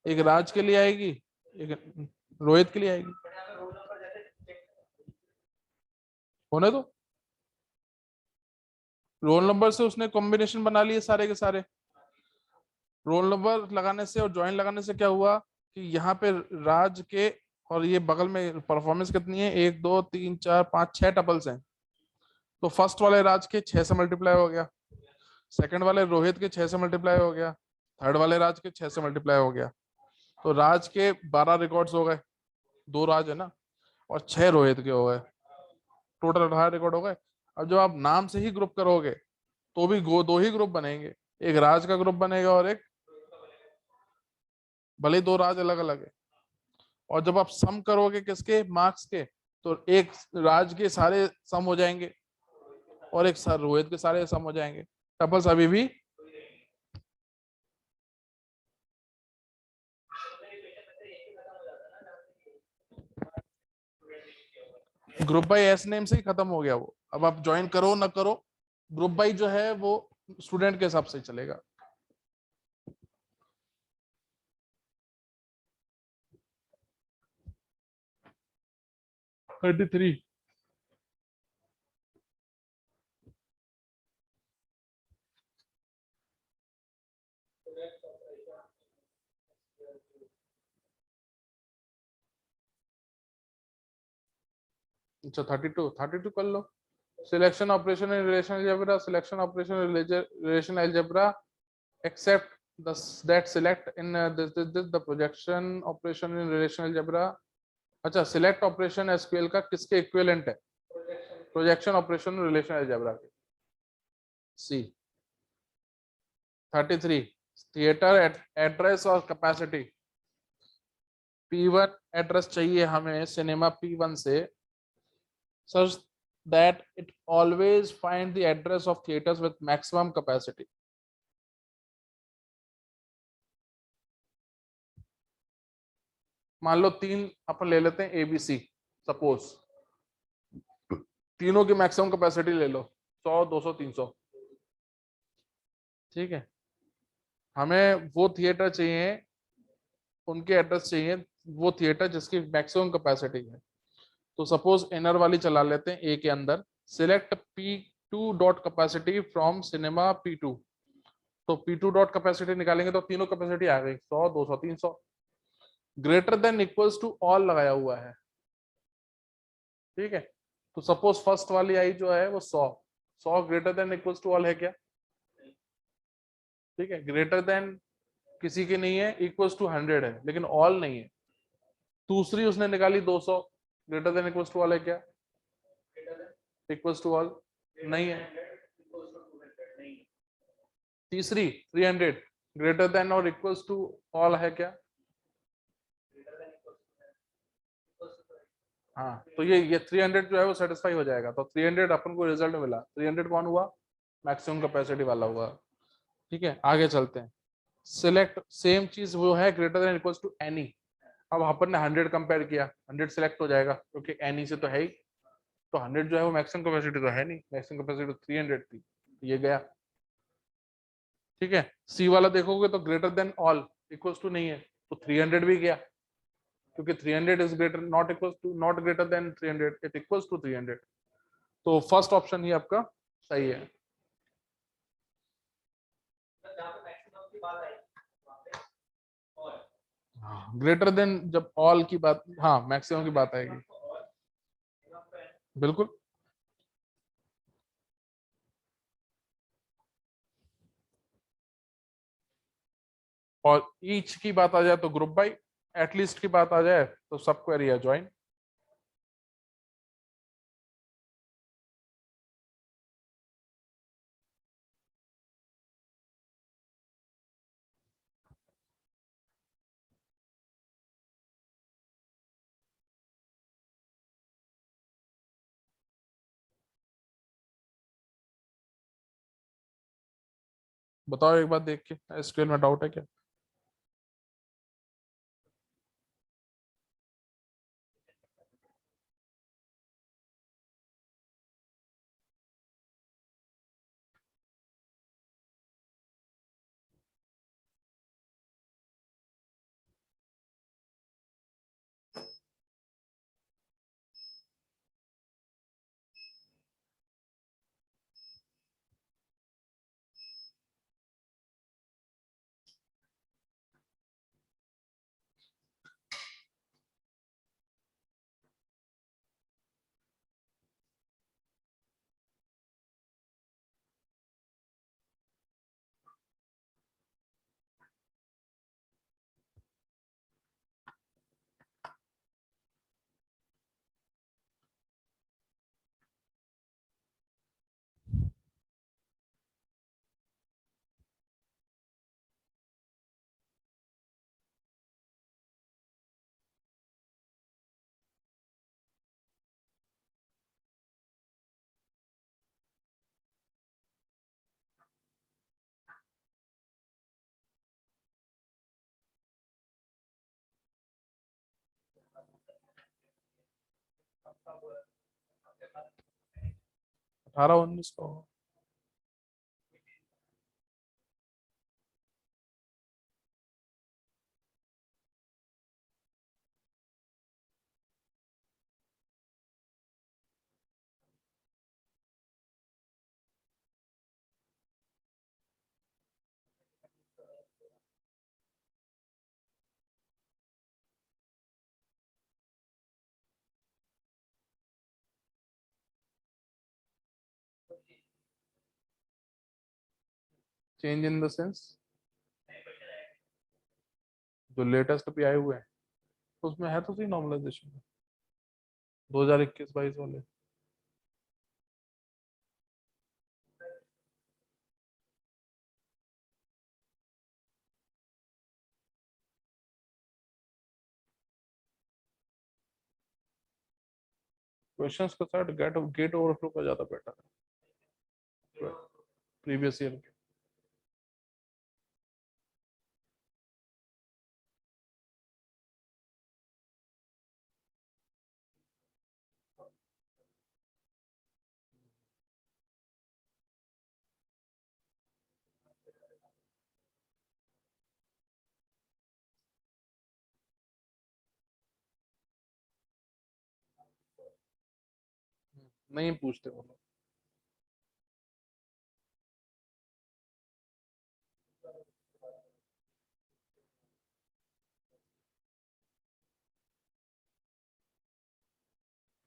एक राज के लिए आएगी, एक रोहित के लिए आएगी। बट यहाँ पे रोल नंबर जैसे check होने दो, रोल नंबर से उसने कॉम्बिनेशन बना लिए सारे के सारे। रोल नंबर लगाने से और ज्वाइन लगाने से क्या हुआ कि यहाँ पे राज के और ये बगल में परफॉर्मेंस कितनी है, 1 2 3 4 5 6 टपल्स हैं। तो फर्स्ट वाले राज के 6 से मल्टीप्लाई हो गया, सेकंड वाले रोहित के 6 से मल्टीप्लाई हो गया, थर्ड वाले राज के 6 से मल्टीप्लाई हो गया। तो राज के 12 रिकॉर्ड्स हो गए, दो राज है ना, और 6 रोहित के हो गए, टोटल 18 रिकॉर्ड हो गए। अब जब आप नाम से ही ग्रुप करोगे तो भी दो ही ग्रुप बनेंगे, एक राज का ग्रुप बनेगा और एक, भले ही दो राज अलग अलग है। और जब आप सम करोगे किसके मार्क्स के, तो एक राज के सारे सम हो जाएंगे और एक सर रोहित के सारे सम हो जाएंगे, टपल्स अभी भी। ग्रुप बाय एस नेम से ही खत्म हो गया वो, अब आप ज्वाइन करो ना करो, ग्रुप बाय जो है वो स्टूडेंट के हिसाब से चलेगा। थर्टी थ्री, अच्छा 32 कर लो। Selection operation in relation algebra, selection operation relation algebra except the that select in this the projection operation in relational algebra। अच्छा सिलेक्ट ऑपरेशन एसक्यूएल का किसके इक्विवेलेंट है, प्रोजेक्शन ऑपरेशन रिलेशन अलजेब्रा के। सी 33, theatre address और capacity. P1 address चाहिए हमें cinema P1 से, such that it always find the address of theaters with maximum capacity। मान लो तीन अपन ले लेते हैं एबीसी, सपोज तीनों की मैक्सिमम कैपेसिटी ले लो 100 200 300, ठीक है। हमें वो थिएटर चाहिए, उनके एड्रेस चाहिए, वो थिएटर जिसकी मैक्सिमम कैपेसिटी है। तो सपोज इनर वाली चला लेते हैं ए के अंदर, select P2 dot capacity from cinema P2। तो P2 डॉट कैपेसिटी निकालेंगे तो तीनों कैपेसिटी आ गई 100 200 300। Greater than equals to all लगाया हुआ है, ठीक है। तो सपोज फर्स्ट वाली आई जो है वो 100 greater than equals to all है क्या, ठीक है। ग्रेटर देन किसी की नहीं है, इक्वल्स टू 100 है लेकिन ऑल नहीं है। दूसरी उसने निकाली 200, greater than equals to all है क्या, इक्वल्स टू ऑल नहीं है। तीसरी 300 ग्रेटर देन और इक्वल्स टू ऑल है क्या, हाँ। तो ये 300 जो है वो सेटिस्फाई हो जाएगा। तो 300 अपन को रिजल्ट मिला, 300 कौन हुआ, मैक्सिमम कैपेसिटी वाला हुआ, ठीक है। आगे चलते हैं, सिलेक्ट सेम चीज वो है greater than equals to any. अब अपन ने 100 कंपेयर किया, 100 सिलेक्ट हो जाएगा क्योंकि एनी से तो है ही। तो 100 जो है वो मैक्सिमम कैपेसिटी तो है नहीं, मैक्सिमम कैपेसिटी तो 300 थी, ये गया, ठीक है। सी वाला देखोगे तो greater than all equals to नहीं है, तो 300 भी गया क्योंकि 300 is greater not equals to not greater than 300, it equals to 300। तो फर्स्ट ऑप्शन ही आपका सही है। जहाँ पे मैक्सिमम की बात आई वहाँ पे और ग्रेटर देन जब ऑल की बात, हाँ मैक्सिमम की बात आएगी, बिल्कुल। और ईच की बात आ जाए तो ग्रुप बाई, एटलीस्ट की बात आ जाए तो सब क्वेरी है ज्वाइन। बताओ एक बार देख के, एसक्यूएल में डाउट है क्या? Thank 18-19 का होगा। चेंज इन द सेंस जो लेटेस्ट भी आए हुए हैं, तो उसमें है तो सही नॉर्मलाइजेशन 2021-22 वाले। क्वेश्चंस का साथ गेट गेट ओवरफ्लो का ज्यादा बेटर है प्रीवियस ईयर के। नहीं पूछते वो लोग।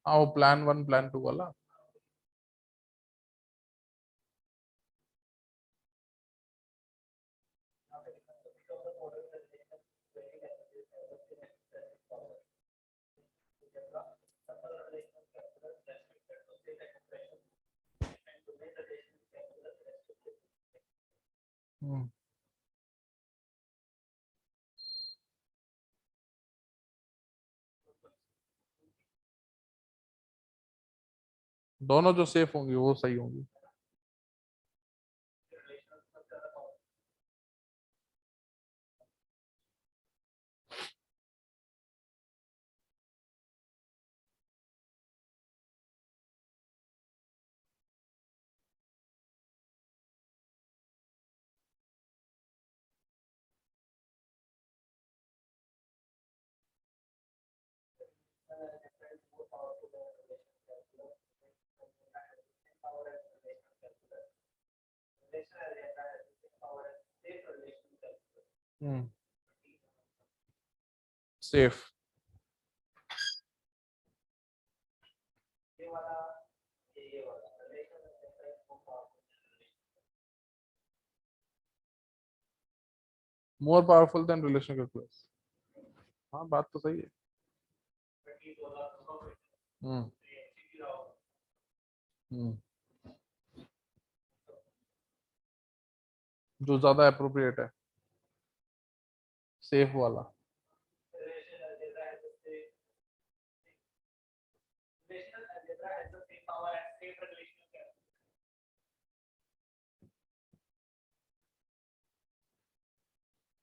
हाँ वो प्लान 1 प्लान 2 वाला। हम्म, दोनों जो सेफ होंगी वो सही होंगी। Safe. More powerful than relation calculus. हाँ बात तो सही है। हम्म हम्म, जो ज्यादा अप्रोप्रिएट है सेफ वाला।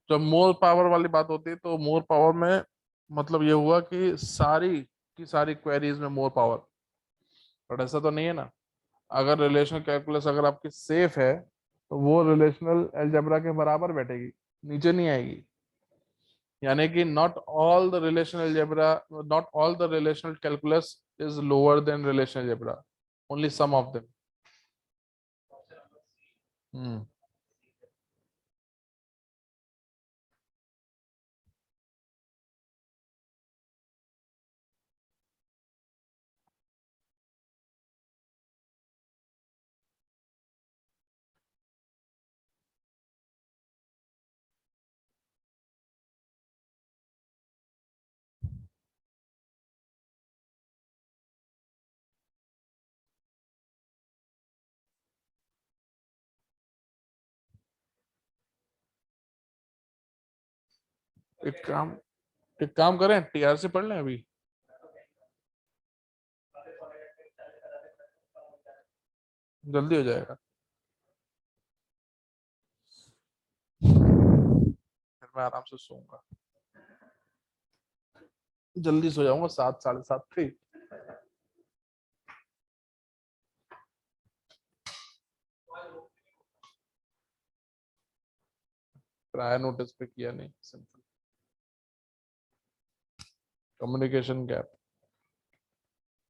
जब मोर पावर वाली बात होती है तो मोर पावर में मतलब ये हुआ कि सारी की सारी क्वेरीज में मोर पावर, बट ऐसा तो नहीं है ना। अगर रिलेशनल कैलकुलस अगर आपकी सेफ है तो वो रिलेशनल अलजेब्रा के बराबर बैठेगी, नीचे नहीं आएगी। यानी कि not all the relational algebra, not all the relational calculus is lower than relational algebra, only some of them. Hmm. एक काम एक काम करें, टीआरसी पढ़ लें अभी, जल्दी हो जाएगा। फिर मैं आराम से सोऊंगा, जल्दी सो जाऊंगा 7 7:30 पे। प्रायर नोटिस पे किया नहीं, सिंपल कम्युनिकेशन गैप।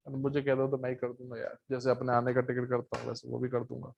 मुझे कह दो तो मैं ही कर दूंगा यार, जैसे अपने आने का टिकट करता हूँ वैसे वो भी कर दूंगा।